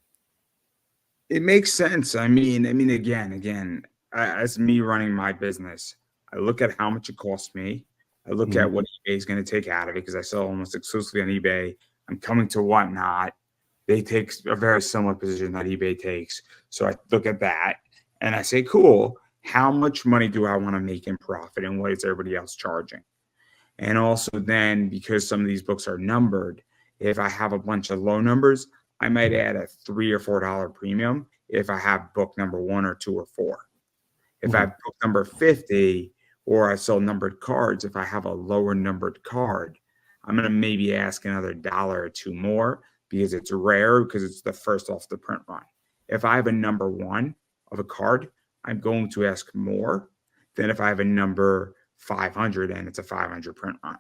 It makes sense. Again, as me running my business, I look at how much it costs me. I look Mm-hmm. at what eBay is going to take out of it because I sell almost exclusively on eBay. I'm coming to Whatnot. They take a very similar position that eBay takes. So I look at that. And I say, cool, how much money do I want to make in profit and what is everybody else charging? And also then, because some of these books are numbered, if I have a bunch of low numbers, I might add a $3 or $4 premium if I have book number 1 or 2 or 4. If I have book number 50 or I sell numbered cards, if I have a lower numbered card, I'm going to maybe ask another $1 or 2 more because it's rare, because it's the first off the print run. If I have a number 1 of a card, I'm going to ask more than if I have a number 500 and it's a 500 print run.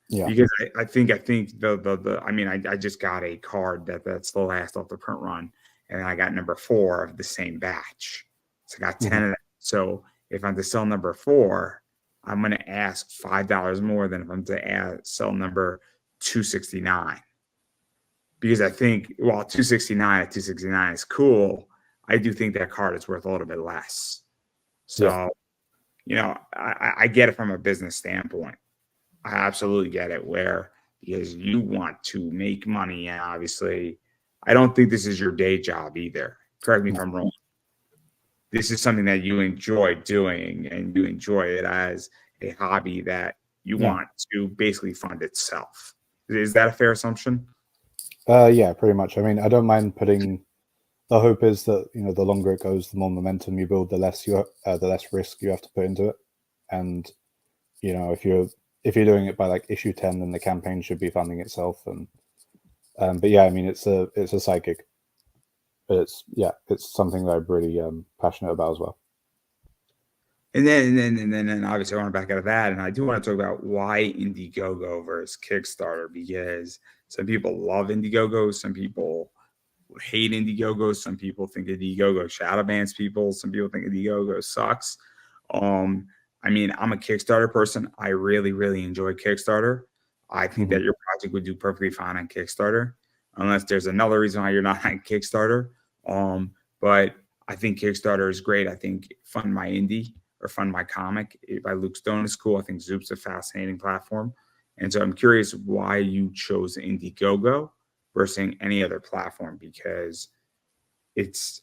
Yeah. Because I think I mean, I just got a card that's the last off the print run, and I got number 4 of the same batch. So I got 10 of them. So if I'm to sell number 4, I'm going to ask $5 more than if I'm to sell number 269. Because I think, while 269 at 269 is cool, I do think that card is worth a little bit less. So, I get it from a business standpoint. I absolutely get it, because you want to make money. And obviously, I don't think this is your day job either. Correct me if I'm wrong. This is something that you enjoy doing, and you enjoy it as a hobby that you want to basically fund itself. Is that a fair assumption? Yeah, pretty much. I mean, I don't mind putting. The hope is that the longer it goes, the more momentum you build, the less risk you have to put into it. And if you're doing it by like issue 10, then the campaign should be funding itself. And but yeah, I mean, it's a side gig, but it's something that I'm really passionate about as well. And then obviously I want to back out of that, and I do want to talk about why Indiegogo versus Kickstarter, because some people love Indiegogo, some people hate Indiegogo, some people think Indiegogo shadow bans people, some people think Indiegogo sucks. I mean, I'm a Kickstarter person. I really, really enjoy Kickstarter. I think that your project would do perfectly fine on Kickstarter, unless there's another reason why you're not on Kickstarter. But I think Kickstarter is great. I think Fund My Indie or Fund My Comic by Luke Stone is cool. I think Zoop's a fascinating platform. And so I'm curious why you chose Indiegogo versus any other platform, because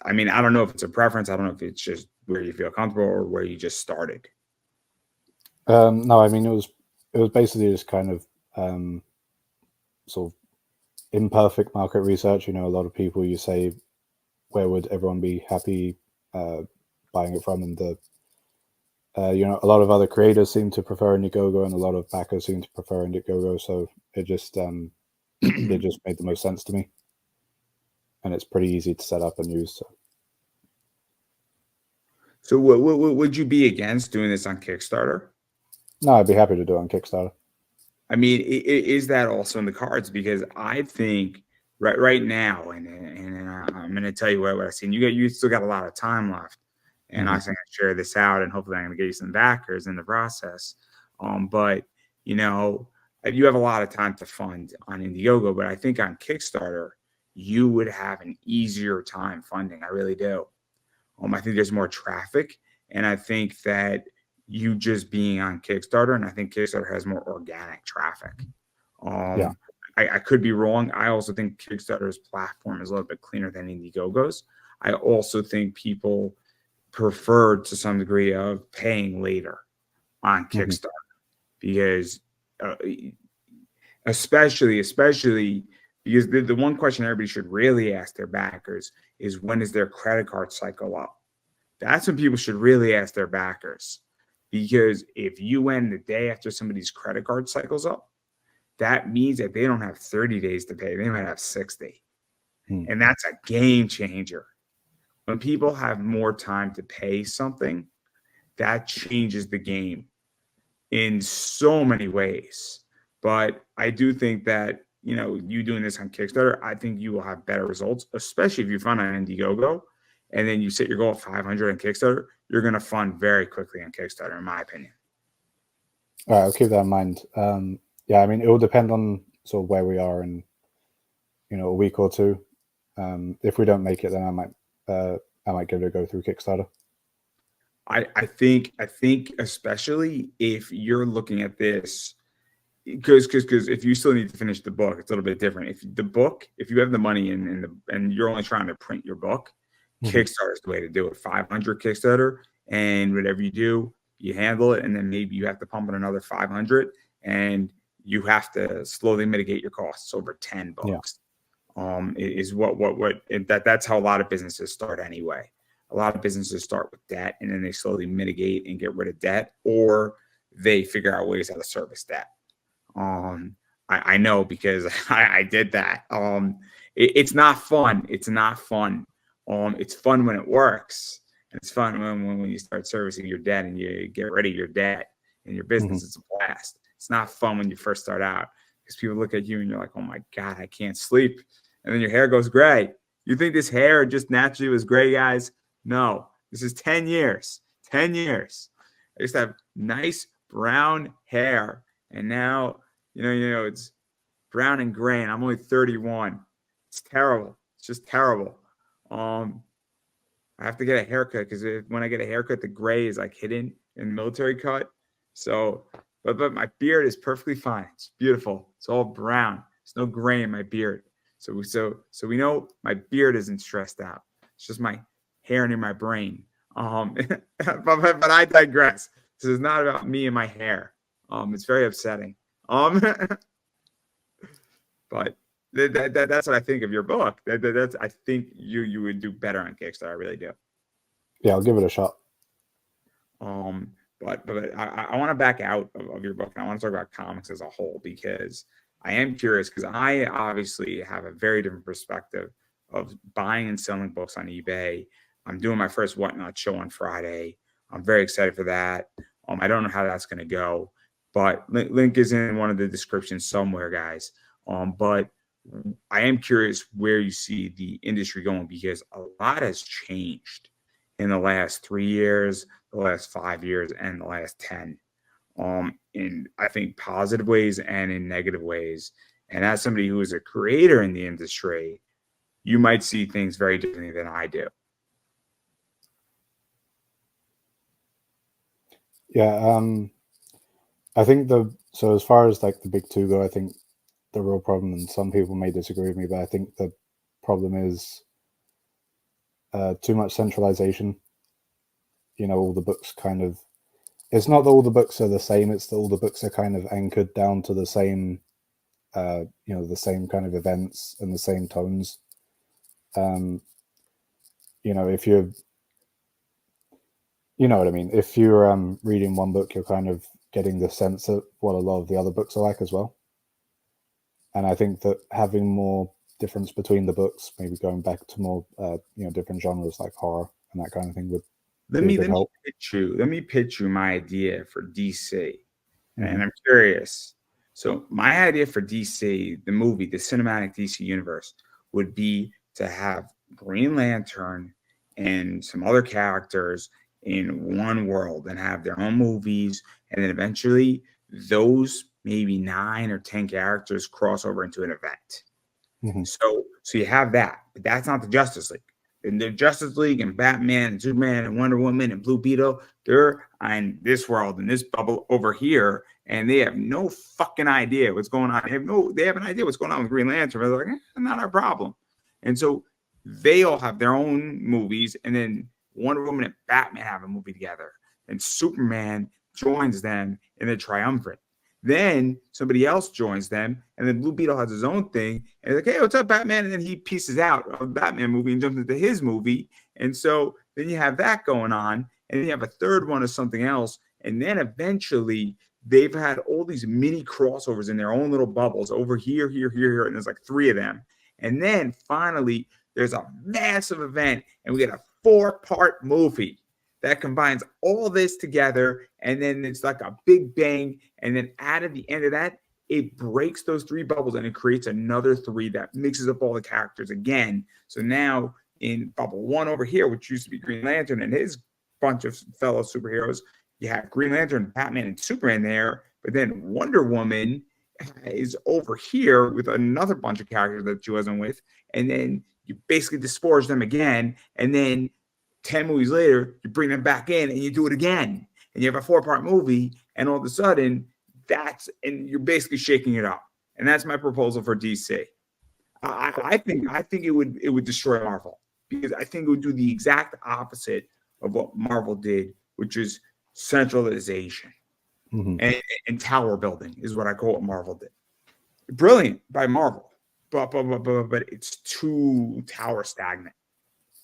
I mean, I don't know if it's a preference. I don't know if it's just where you feel comfortable or where you just started. No, I mean, it was basically just kind of sort of imperfect market research. A lot of people, you say, where would everyone be happy buying it from? And a lot of other creators seem to prefer Indiegogo, and a lot of backers seem to prefer Indiegogo. So it just it just made the most sense to me, and it's pretty easy to set up and use. So what would you be against doing this on Kickstarter? No, I'd be happy to do it on Kickstarter. I mean, is that also in the cards? Because I think right now, and I'm going to tell you what I've seen. You still got a lot of time left, and I think I share this out, and hopefully I'm going to get you some backers in the process. But you have a lot of time to fund on Indiegogo, but I think on Kickstarter you would have an easier time funding. I really do. I think there's more traffic, and I think that you just being on Kickstarter, and I think Kickstarter has more organic traffic. I could be wrong. I also think Kickstarter's platform is a little bit cleaner than Indiegogo's. I also think people prefer, to some degree, of paying later on Kickstarter, because especially because the one question everybody should really ask their backers is, when is their credit card cycle up? That's when people should really ask their backers. Because if you end the day after somebody's credit card cycles up, that means that they don't have 30 days to pay. They might have 60. And that's a game changer. When people have more time to pay something, that changes the game in so many ways. But I do think that, you doing this on Kickstarter, I think you will have better results, especially if you fund on Indiegogo and then you set your goal at 500 on Kickstarter. You're going to fund very quickly on Kickstarter, in my opinion. All right, I'll keep that in mind. I mean, it will depend on sort of where we are in, a week or two. If we don't make it, then I might give it a go through Kickstarter. I think especially if you're looking at this, because if you still need to finish the book, it's a little bit different. If you have the money and you're only trying to print your book, Kickstarter is the way to do it. 500 Kickstarter, and whatever you do, you handle it, and then maybe you have to pump in another 500, and you have to slowly mitigate your costs over 10 bucks. Is that's how a lot of businesses start anyway. A lot of businesses start with debt, and then they slowly mitigate and get rid of debt, or they figure out ways how to service debt. I know because I did that. It's not fun. It's not fun. It's fun when it works. It's fun when you start servicing your debt and you get rid of your debt in your business. It's a blast. It's not fun when you first start out because people look at you and you're like, oh my God, I can't sleep. And then your hair goes gray. You think this hair just naturally was gray, guys? No, this is 10 years. 10 years. I used to have nice brown hair, and now, it's brown and gray, and I'm only 31. It's terrible. It's just terrible. I have to get a haircut because when I get a haircut, the gray is like hidden in the military cut. So, but my beard is perfectly fine. It's beautiful. It's all brown. There's no gray in my beard. So we know my beard isn't stressed out. It's just my hair near my brain. But I digress. This is not about me and my hair. It's very upsetting. But that's what I think of your book. That's I think you would do better on Kickstarter. I really do. Yeah, I'll give it a shot. But I want to back out of your book, and I want to talk about comics as a whole because I am curious because I obviously have a very different perspective of buying and selling books on eBay. I'm doing my first Whatnot show on Friday. I'm very excited for that. I don't know how that's going to go, but link is in one of the descriptions somewhere, guys. But I am curious where you see the industry going because a lot has changed in the last 3 years, the last 5 years, and the last 10. In I think positive ways and in negative ways. And as somebody who is a creator in the industry, you might see things very differently than I do. Yeah, I think so as far as like the big two go, I think the real problem, and some people may disagree with me, but I think the problem is too much centralization. All the books kind of, it's not that all the books are the same, it's that all the books are kind of anchored down to the same, the same kind of events and the same tones. If you're, you know what I mean? If you're reading one book, you're kind of getting the sense of what a lot of the other books are like as well. And I think that having more difference between the books, maybe going back to more, different genres like horror and that kind of thing would let me pitch you my idea for DC. And I'm curious. So my idea for DC, the movie, the cinematic DC universe, would be to have Green Lantern and some other characters in one world and have their own movies. And then eventually those maybe 9 or 10 characters cross over into an event. So you have that, but that's not the Justice League. And the Justice League and Batman and Superman and Wonder Woman and Blue Beetle, they're in this world, in this bubble over here, and they have no fucking idea what's going on. They have an idea what's going on with Green Lantern. They're like, not our problem. And so they all have their own movies, and then Wonder Woman and Batman have a movie together, and Superman joins them in the triumvirate. Then somebody else joins them, and then Blue Beetle has his own thing. And like, hey, what's up, Batman? And then he pieces out of the Batman movie and jumps into his movie. And so then you have that going on, and then you have a third one of something else. And then eventually they've had all these mini crossovers in their own little bubbles over here, and there's like 3 of them. And then finally there's a massive event, and we get a 4-part movie that combines all this together, and then it's like a big bang, and then out of the end of that, it breaks those 3 bubbles, and it creates another 3 that mixes up all the characters again. So now in bubble 1 over here, which used to be Green Lantern and his bunch of fellow superheroes, you have Green Lantern, Batman, and Superman there, but then Wonder Woman is over here with another bunch of characters that she wasn't with, and then you basically disgorge them again, and then 10 movies later, you bring them back in and you do it again. And you have a 4-part movie, and all of a sudden, and you're basically shaking it up. And that's my proposal for DC. I think it would destroy Marvel. because I think it would do the exact opposite of what Marvel did, which is centralization and tower building is what I call what Marvel did. Brilliant by Marvel, but it's too tower stagnant.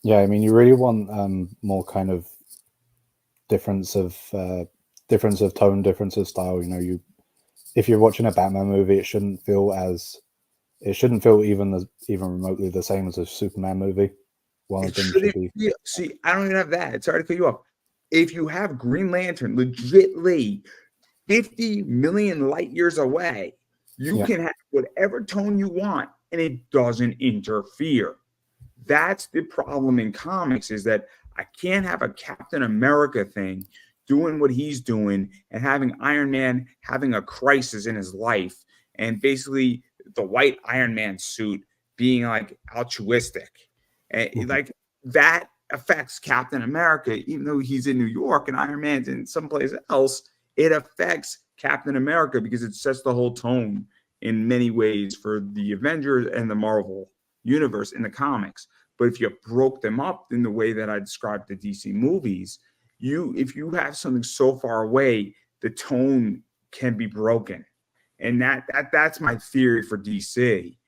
Yeah, I mean, you really want more kind of difference of tone, difference of style. You know, if you're watching a Batman movie, it shouldn't feel even remotely the same as a Superman movie. One of them should be. See, I don't even have that. Sorry to cut you off. If you have Green Lantern legitly 50 million light years away, you can have whatever tone you want, and it doesn't interfere. That's the problem in comics, is that I can't have a Captain America thing doing what he's doing and having Iron Man having a crisis in his life and basically the white Iron Man suit being like altruistic. And like that affects Captain America, even though he's in New York and Iron Man's in someplace else. It affects Captain America because it sets the whole tone in many ways for the Avengers and the Marvel universe in the comics. But if you broke them up in the way that I described the DC movies, if you have something so far away, the tone can be broken. And that's my theory for DC.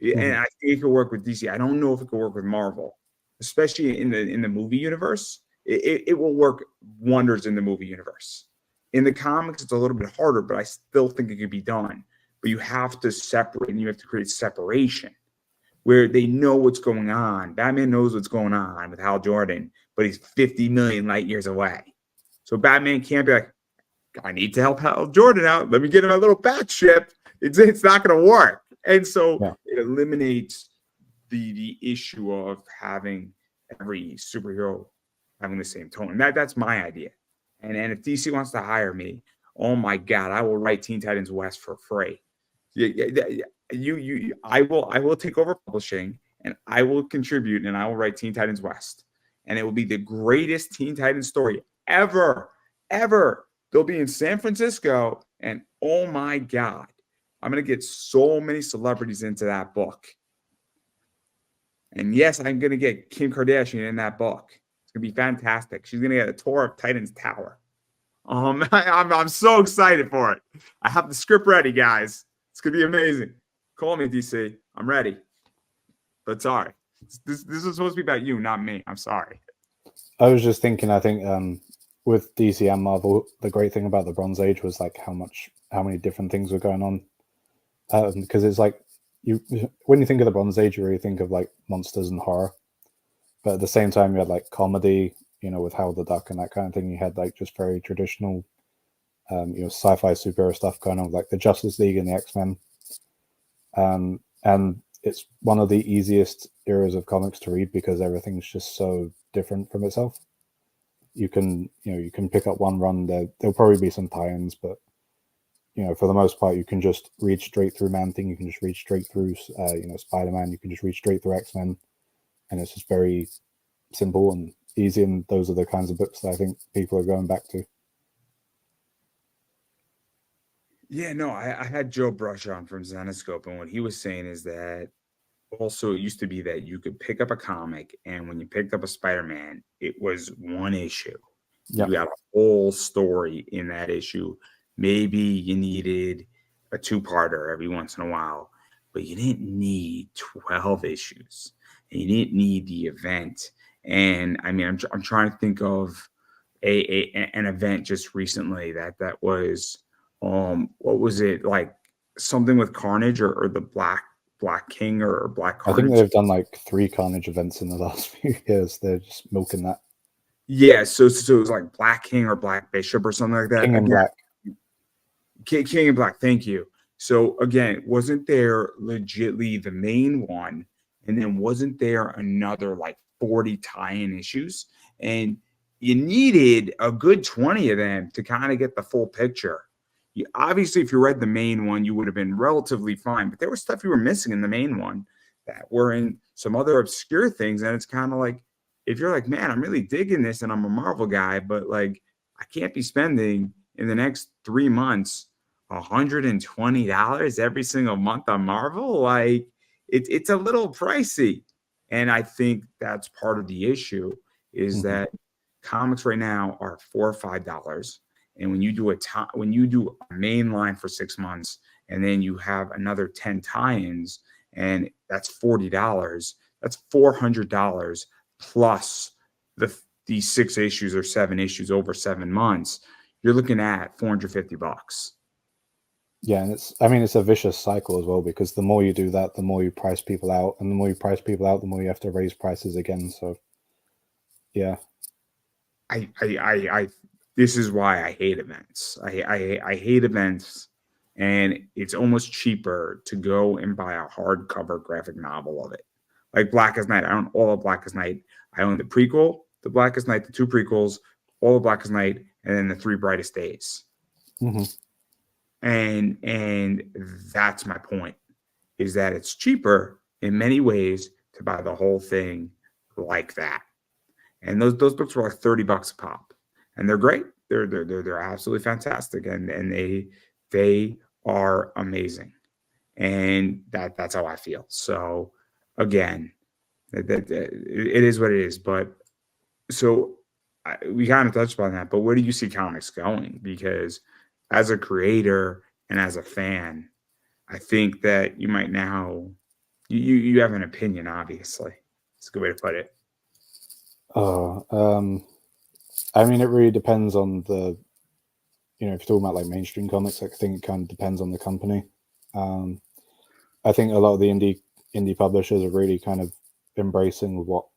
And I think it could work with DC. I don't know if it could work with Marvel, especially in the movie universe. It will work wonders in the movie universe. In the comics, it's a little bit harder, but I still think it could be done. But you have to separate, and you have to create separation where they know what's going on. Batman knows what's going on with Hal Jordan, but he's 50 million light years away. So Batman can't be like, I need to help Hal Jordan out. Let me get him a little bat ship. It's not going to work. And so it eliminates the issue of having every superhero having the same tone. And that's my idea. And if DC wants to hire me, oh my God, I will write Teen Titans West for free. I will take over publishing, and I will contribute, and I will write Teen Titans West, and it will be the greatest Teen Titans story ever. They'll be in San Francisco, and oh my God, I'm gonna get so many celebrities into that book. And yes, I'm gonna get Kim Kardashian in that book. It's gonna be fantastic. She's gonna get a tour of Titans Tower. I'm so excited for it. I have the script ready, guys. It's gonna be amazing. Call me, DC. I'm ready. But sorry, this is supposed to be about you, not me. I'm sorry. I was just thinking. I think with DC and Marvel, the great thing about the Bronze Age was like how many different things were going on. Because it's like when you think of the Bronze Age, you really think of like monsters and horror. But at the same time, you had like comedy, you know, with Howard the Duck and that kind of thing. You had like just very traditional, sci-fi superhero stuff going on, like the Justice League and the X-Men. And it's one of the easiest eras of comics to read because everything's just so different from itself. You can pick up one run. There'll probably be some tie-ins, but for the most part, you can just read straight through Man-Thing. You can just read straight through, Spider-Man. You can just read straight through X-Men. And it's just very simple and easy, and those are the kinds of books that I think people are going back to. Yeah, no, I had Joe Brush on from Zenoscope, and what he was saying is that also it used to be that you could pick up a comic, and when you picked up a Spider-Man, it was one issue. Yep. You got a whole story in that issue. Maybe you needed a two-parter every once in a while, but you didn't need 12 issues. And you didn't need the event. And I mean, I'm trying to think of an event just recently that was what was it, like something with Carnage or the Black King or Black Carnage? I think they've done like 3 Carnage events in the last few years. They're just milking that. Yeah, so it was like Black King or Black Bishop or something like that. King and Black. King and Black, thank you. So again, wasn't there legitly the main one? And then wasn't there another like 40 tie-in issues? And you needed a good 20 of them to kind of get the full picture. Obviously, if you read the main one, you would have been relatively fine. But there was stuff you were missing in the main one that were in some other obscure things. And it's kind of like, if you're like, man, I'm really digging this and I'm a Marvel guy, but like I can't be spending in the next 3 months $120 every single month on Marvel. Like, it's a little pricey. And I think that's part of the issue is that comics right now are $4 or $5. And when you do a main line for 6 months, and then you have another 10 tie-ins, and that's $40, that's $400 plus these 6 issues or 7 issues over 7 months. You're looking at $450. Yeah, and it's a vicious cycle as well, because the more you do that, the more you price people out, and the more you price people out, the more you have to raise prices again. So, yeah. I this is why I hate events. I hate events, and it's almost cheaper to go and buy a hardcover graphic novel of it. Like Blackest Night. I own all of Blackest Night. I own the prequel, the Blackest Night, the 2 prequels, all of Blackest Night, and then the 3 Brightest Days. Mm-hmm. And that's my point, is that it's cheaper in many ways to buy the whole thing like that. And those books were like $30 a pop, and they're great. They're absolutely fantastic, and they are amazing, and that's how I feel. So again, it is what it is. But so we kind of touched on that. But where do you see comics going? Because as a creator and as a fan, I think that you might now you have an opinion. Obviously, it's a good way to put it. I mean, it really depends on the, if you're talking about like mainstream comics, I think it kind of depends on the company. I think a lot of the indie publishers are really kind of embracing what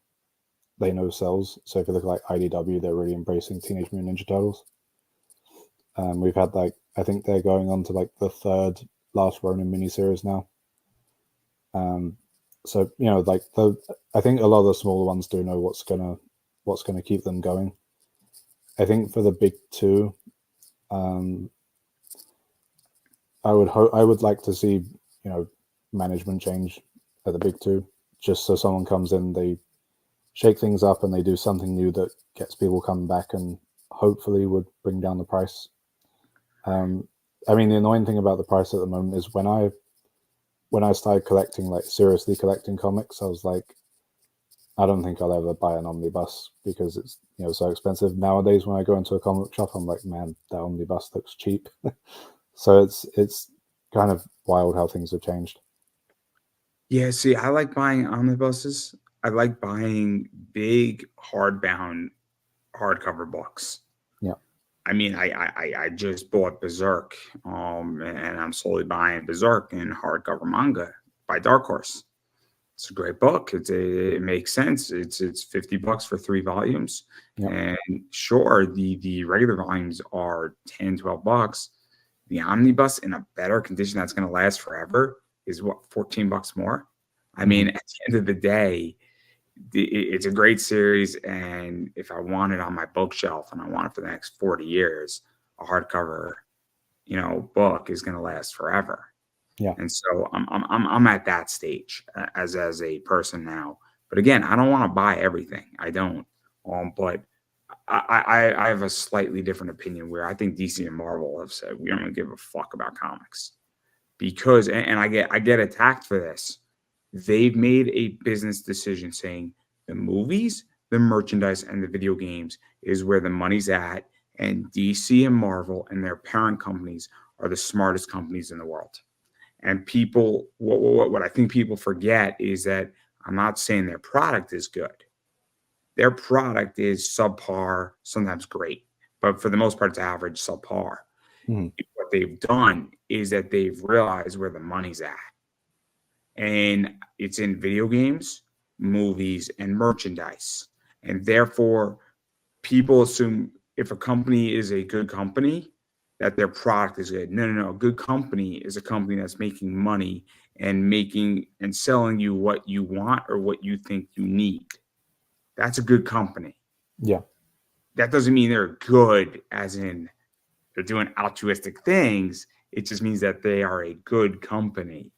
they know sells. So if you look at like IDW, they're really embracing Teenage Mutant Ninja Turtles. We've had I think they're going on to like the 3rd Last Ronin miniseries now. So I think a lot of the smaller ones do know what's gonna keep them going. I think for the big 2, I would like to see management change at the big 2, just so someone comes in, they shake things up, and they do something new that gets people coming back and hopefully would bring down the price. I mean, the annoying thing about the price at the moment is when I started collecting, like seriously collecting comics, I was like, I don't think I'll ever buy an omnibus because it's so expensive. Nowadays, when I go into a comic shop, I'm like, man, that omnibus looks cheap. So it's kind of wild how things have changed. Yeah, see, I like buying omnibuses. I like buying big hardbound hardcover books. Yeah. I mean, I just bought Berserk, and I'm slowly buying Berserk in hardcover manga by Dark Horse. It's a great book. It makes sense. It's $50 for 3 volumes. Yep. And sure, the regular volumes are $10-12. The omnibus in a better condition that's going to last forever is what, $14 more. I mean, at the end of the day, it's a great series, and if I want it on my bookshelf and I want it for the next 40 years, a hardcover, book is going to last forever. Yeah. And so I'm at that stage as a person now. But again, I don't want to buy everything. I don't. But I have a slightly different opinion where I think DC and Marvel have said we don't give a fuck about comics because, and I get attacked for this. They've made a business decision saying the movies, the merchandise, and the video games is where the money's at, and DC and Marvel and their parent companies are the smartest companies in the world. And people, what I think people forget is that I'm not saying their product is good. Their product is subpar, sometimes great, but for the most part, it's average, subpar. What they've done is that they've realized where the money's at. And it's in video games, movies, and merchandise. And therefore, people assume if a company is a good company, that their product is good. No. A good company is a company that's making money and making and selling you what you want or what you think you need. That's a good company. Yeah. That doesn't mean they're good as in they're doing altruistic things. It just means that they are a good company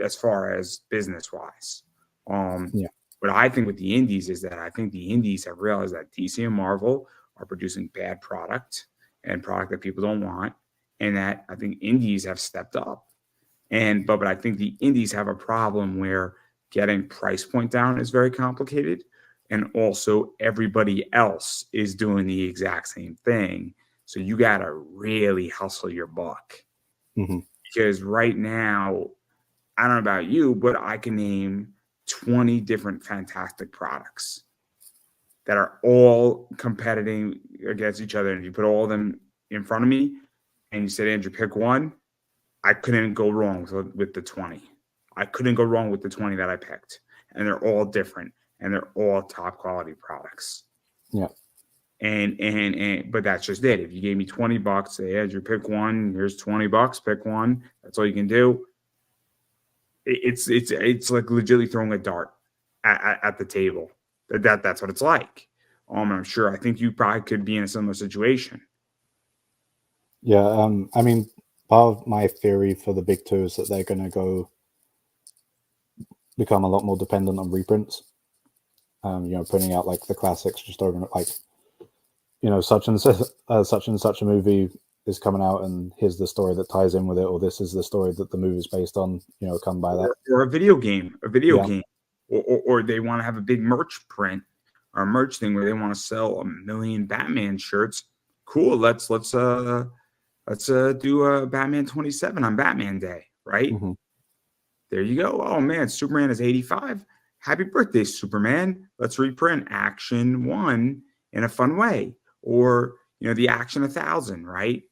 as far as business wise. What I think with the indies is that I think the indies have realized that DC and Marvel are producing bad product and product that people don't want, and that I think indies have stepped up. But I think the indies have a problem where getting price point down is very complicated. And also everybody else is doing the exact same thing. So you got to really hustle your buck. Mm-hmm. Because right now, I don't know about you, but I can name 20 different fantastic products that are all competing against each other. And if you put all of them in front of me and you said, Andrew, pick one, I couldn't go wrong with the 20. I couldn't go wrong with the 20 that I picked. And they're all different and they're all top quality products. Yeah. And but that's just it. If you gave me $20, say, Andrew, pick one, here's $20, pick one. That's all you can do. It's like legitimately throwing a dart at the table. That's what it's like. I'm sure. I think you probably could be in a similar situation. Yeah. I mean, part of my theory for the big two is that they're going to become a lot more dependent on reprints. Putting out like the classics just over, like, such and such a movie is coming out, and here's the story that ties in with it, or this is the story that the movie is based on. Come by that. Or a video game, game, or they want to have a big merch print or a merch thing where they want to sell 1 million Batman shirts. Cool. Let's do a Batman 27 on Batman Day, right? Mm-hmm. There you go. Oh man, Superman is 85. Happy birthday, Superman. Let's reprint Action 1 in a fun way. Or, the Action 1000, right?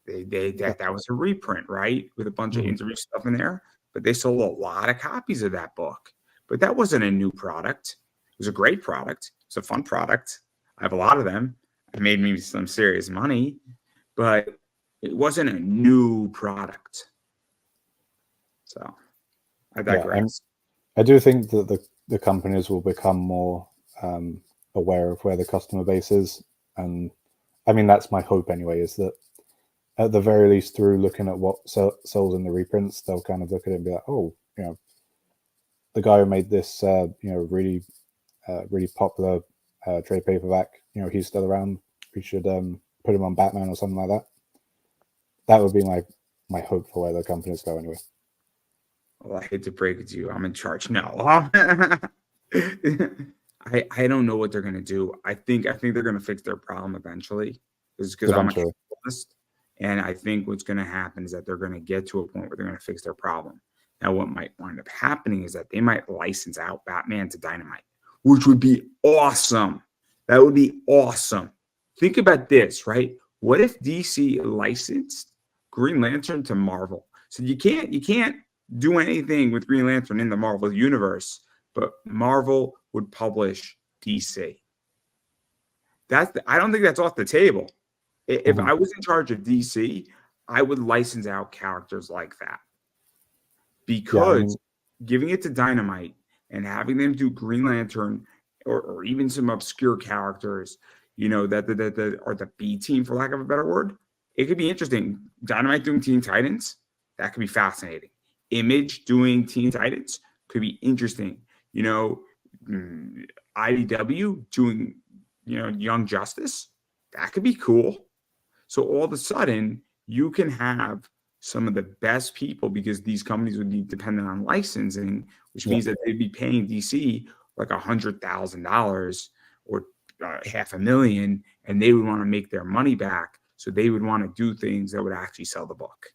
That was a reprint, right? With a bunch of interview stuff in there. But they sold a lot of copies of that book. But that wasn't a new product. It was a great product. It's a fun product. I have a lot of them. It made me some serious money. But it wasn't a new product. So I digress. Yeah, I do think that the companies will become more aware of where the customer base is. And I mean, that's my hope anyway, is that at the very least, through looking at what sells in the reprints, they'll kind of look at it and be like, oh, the guy who made this, really popular trade paperback, he's still around. We should put him on Batman or something like that. That would be my hope for where the companies go anyway. Well, I hate to break it to you. I'm in charge. No. I don't know what they're gonna do. I think they're gonna fix their problem eventually. Because I'm a capitalist, and I think what's gonna happen is that they're gonna get to a point where they're gonna fix their problem. Now, what might wind up happening is that they might license out Batman to Dynamite, which would be awesome. That would be awesome. Think about this, right? What if DC licensed Green Lantern to Marvel? So you can't do anything with Green Lantern in the Marvel universe, but Marvel would publish DC. I don't think that's off the table. If I was in charge of DC, I would license out characters like that. Because giving it to Dynamite and having them do Green Lantern or even some obscure characters, that are the B team, for lack of a better word, it could be interesting. Dynamite doing Teen Titans, that could be fascinating. Image doing Teen Titans could be interesting. IDW doing, Young Justice, that could be cool. So all of a sudden, you can have some of the best people, because these companies would be dependent on licensing, which means that they'd be paying DC like $100,000 or $500,000, and they would want to make their money back. So they would want to do things that would actually sell the book.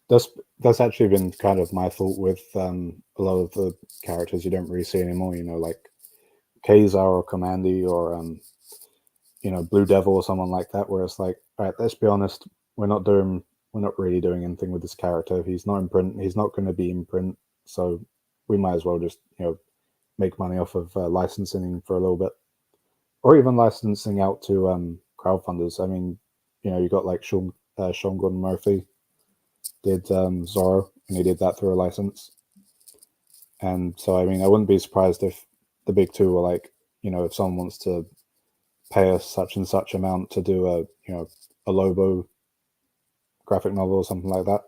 That's actually been kind of my thought with a lot of the characters you don't really see anymore. Like Kazar or Commandy or Blue Devil or someone like that, where it's like, all right, let's be honest, we're not really doing anything with this character. He's not in print. He's not going to be in print. So we might as well just make money off of licensing for a little bit, or even licensing out to crowdfunders. I mean, you got like Sean Gordon Murphy did Zorro, and he did that through a license. And so, I mean, I wouldn't be surprised if the big two were like, if someone wants to pay us such and such amount to do a Lobo graphic novel or something like that.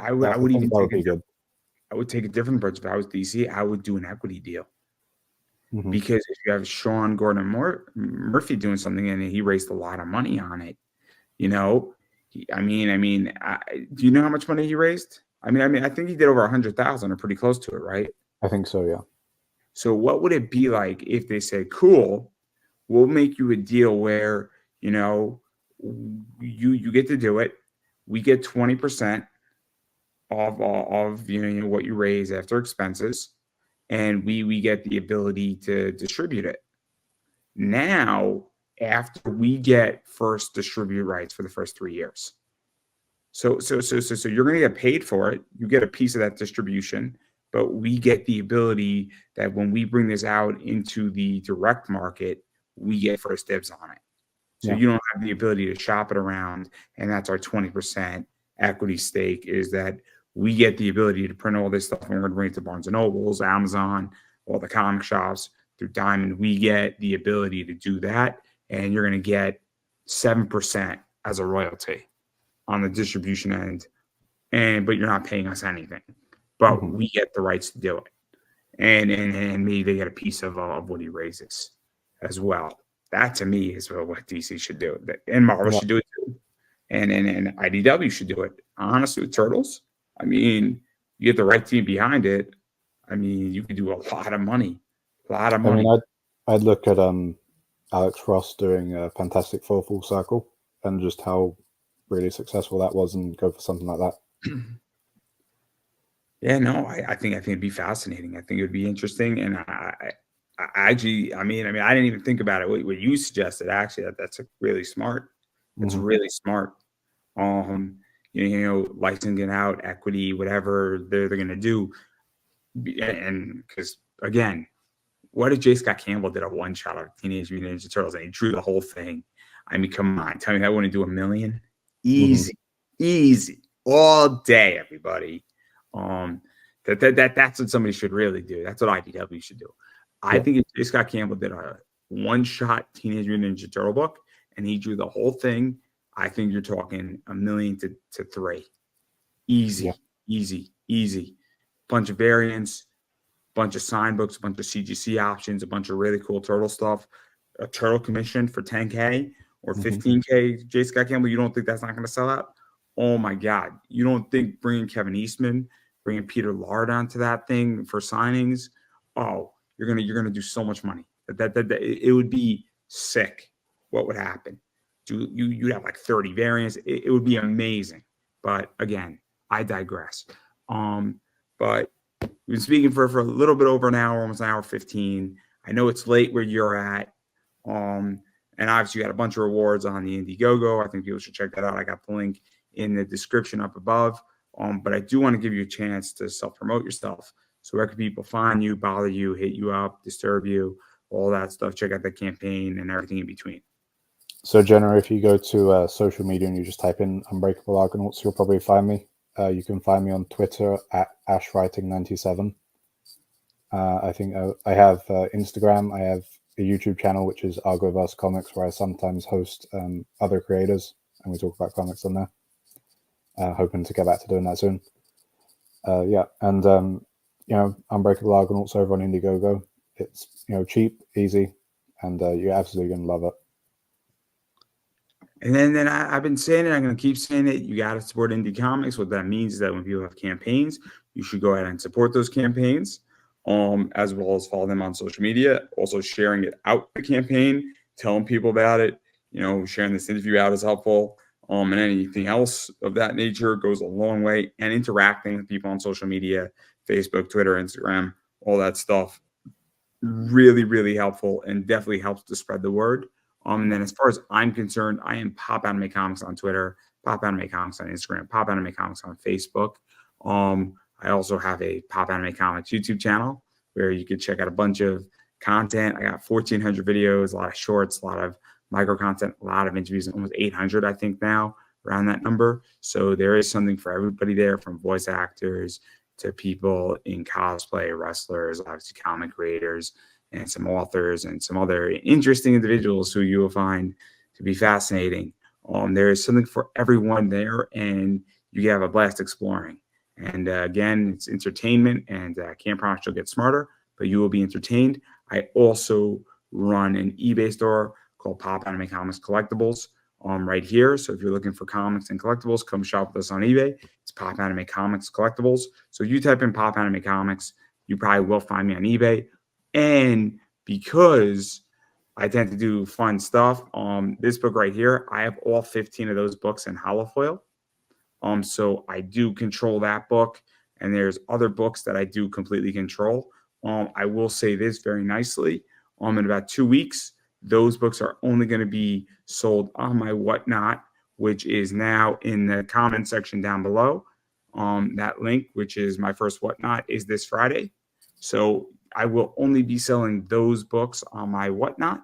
I would take a different approach. If I was DC, I would do an equity deal. Because if you have Sean Gordon Murphy doing something and he raised a lot of money on it, do you know how much money he raised? I think he did over 100,000 or pretty close to it, right? I think so, yeah. So what would it be like if they said, cool, we'll make you a deal where, you get to do it. We get 20% of what you raise after expenses, and we get the ability to distribute it. Now, after we get first distribute rights for the first 3 years. So you're going to get paid for it. You get a piece of that distribution, but we get the ability that when we bring this out into the direct market, we get first dibs on it. So Yeah. you don't have the ability to shop it around, and that's our 20% equity stake, is that we get the ability to print all this stuff, and we're going to bring it to Barnes & Nobles, Amazon, all the comic shops through Diamond. We get the ability to do that, and you're going to get 7% as a royalty on the distribution end, but you're not paying us anything, but we get the rights to do it, and maybe they get a piece of what he raises as well. That to me is what DC should do, and Marvel should do it too, and IDW should do it. Honestly, with Turtles, I mean, you get the right team behind it. I mean, you could do a lot of money, I mean, I'd look at Alex Ross doing a Fantastic Four Full Circle and just how really successful that was, and go for something like that. Yeah, no, I think it'd be fascinating. I think it would be interesting, and I actually, I mean, I didn't even think about it. What you suggested, actually, that's really smart. It's really smart. Licensing out equity, whatever they're going to do, and because again, what if J. Scott Campbell did a one shot of Teenage Mutant Ninja Turtles and he drew the whole thing? I mean, come on, tell me that wouldn't do $1 million? Easy, all day, everybody. That's what somebody should really do. That's what IDW should do. I think if J. Scott Campbell did a one-shot Teenage Mutant Ninja Turtle book and he drew the whole thing, I think you're talking $1 million to $3 million. Easy. Bunch of variants, bunch of sign books, a bunch of CGC options, a bunch of really cool turtle stuff, a turtle commission for $10K or $15K. J. Scott Campbell, you don't think that's not going to sell out? Oh my God. You don't think bringing Kevin Eastman, bringing Peter Lard onto that thing for signings? Oh, you're gonna do so much money. That it would be sick. What would happen? You'd have like 30 variants. It would be amazing. But again, I digress. But we've been speaking for a little bit over an hour, almost an hour 15. I know it's late where you're at. And obviously you got a bunch of rewards on the Indiegogo. I think people should check that out. I got the link in the description up above. But I do want to give you a chance to self-promote yourself. So where can people find you, bother you, hit you up, disturb you, all that stuff? Check out the campaign and everything in between. So generally, if you go to social media and you just type in Unbreakable Argonauts, you'll probably find me. You can find me on Twitter at ashwriting97. I think I have Instagram. I have a YouTube channel, which is Argoverse Comics, where I sometimes host other creators, and we talk about comics on there. Hoping to get back to doing that soon. And Unbreakable Argonauts over on Indiegogo. It's cheap, easy, and you're absolutely gonna love it. And then I've been saying it. I'm going to keep saying it. You got to support indie comics. What that means is that when people have campaigns, you should go ahead and support those campaigns, as well as follow them on social media. Also sharing it out the campaign, telling people about it. Sharing this interview out is helpful. And anything else of that nature goes a long way. And interacting with people on social media, Facebook, Twitter, Instagram, all that stuff, really, really helpful and definitely helps to spread the word. And then as far as I'm concerned, I am Pop Anime Comics on Twitter, Pop Anime Comics on Instagram, Pop Anime Comics on Facebook. I also have a Pop Anime Comics YouTube channel where you can check out a bunch of content. I got 1,400 videos, a lot of shorts, a lot of micro content, a lot of interviews, almost 800, I think now, around that number. So there is something for everybody there, from voice actors to people in cosplay, wrestlers, obviously comic creators, and some authors and some other interesting individuals who you will find to be fascinating. There is something for everyone there, and you can have a blast exploring. And again, it's entertainment, and I can't promise you'll get smarter, but you will be entertained. I also run an eBay store called Pop Anime Comics Collectibles right here. So if you're looking for comics and collectibles, come shop with us on eBay. It's Pop Anime Comics Collectibles. So you type in Pop Anime Comics, you probably will find me on eBay. And because I tend to do fun stuff, this book right here, I have all 15 of those books in holofoil. So I do control that book, and there's other books that I do completely control. I will say this very nicely. In about 2 weeks, those books are only going to be sold on my Whatnot, which is now in the comment section down below. That link, which is my first Whatnot, is this Friday. So I will only be selling those books on my Whatnot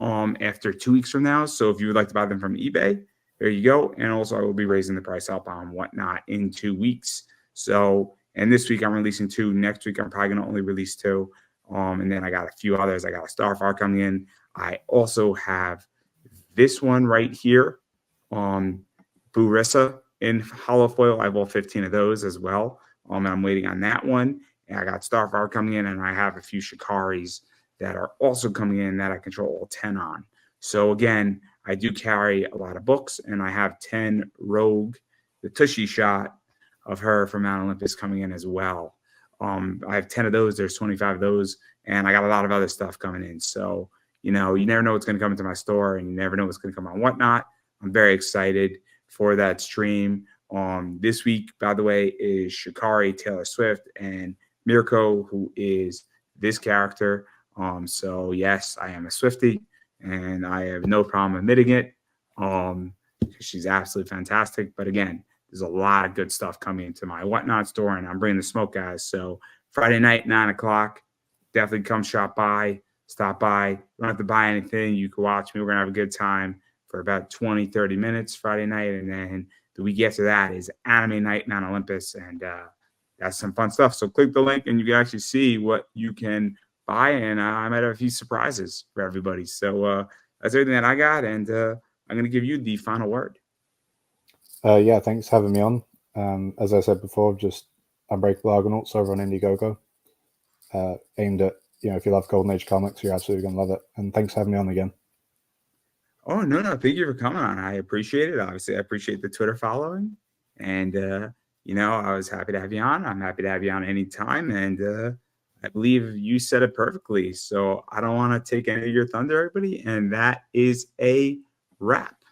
after 2 weeks from now. So if you would like to buy them from eBay, there you go. And also I will be raising the price up on Whatnot in 2 weeks. So, and this week I'm releasing 2. Next week I'm probably going to only release 2. And then I got a few others. I got a Starfire coming in. I also have this one right here, Burissa in holofoil. I have all 15 of those as well. And I'm waiting on that one. And I got Starfire coming in, and I have a few Shikaris that are also coming in that I control all 10 on. So again, I do carry a lot of books, and I have 10 Rogue, the Tushy shot of her from Mount Olympus coming in as well. I have 10 of those. There's 25 of those, and I got a lot of other stuff coming in. So, you know, you never know what's going to come into my store, and you never know what's going to come on Whatnot. I'm very excited for that stream. This week, by the way, is Shikari, Taylor Swift, and Mirko, who is this character. So yes, I am a Swiftie, and I have no problem admitting it. She's absolutely fantastic. But again, there's a lot of good stuff coming into my Whatnot store, and I'm bringing the smoke, guys. So Friday night, 9 o'clock, definitely come stop by. You don't have to buy anything. You can watch me. We're going to have a good time for about 20, 30 minutes Friday night. And then the week after that is Anime Night, Mount Olympus. And that's some fun stuff. So click the link, and you can actually see what you can buy. And I might have a few surprises for everybody. So that's everything that I got. And I'm going to give you the final word. Yeah, thanks for having me on. As I said before, just Unbreakable Argonauts over on Indiegogo. Aimed at, you know, if you love Golden Age comics, you're absolutely going to love it. And thanks for having me on again. Oh, no. Thank you for coming on. I appreciate it. Obviously, I appreciate the Twitter following. And, you know, I was happy to have you on. I'm happy to have you on anytime. And I believe you said it perfectly. So I don't want to take any of your thunder, everybody. And that is a wrap.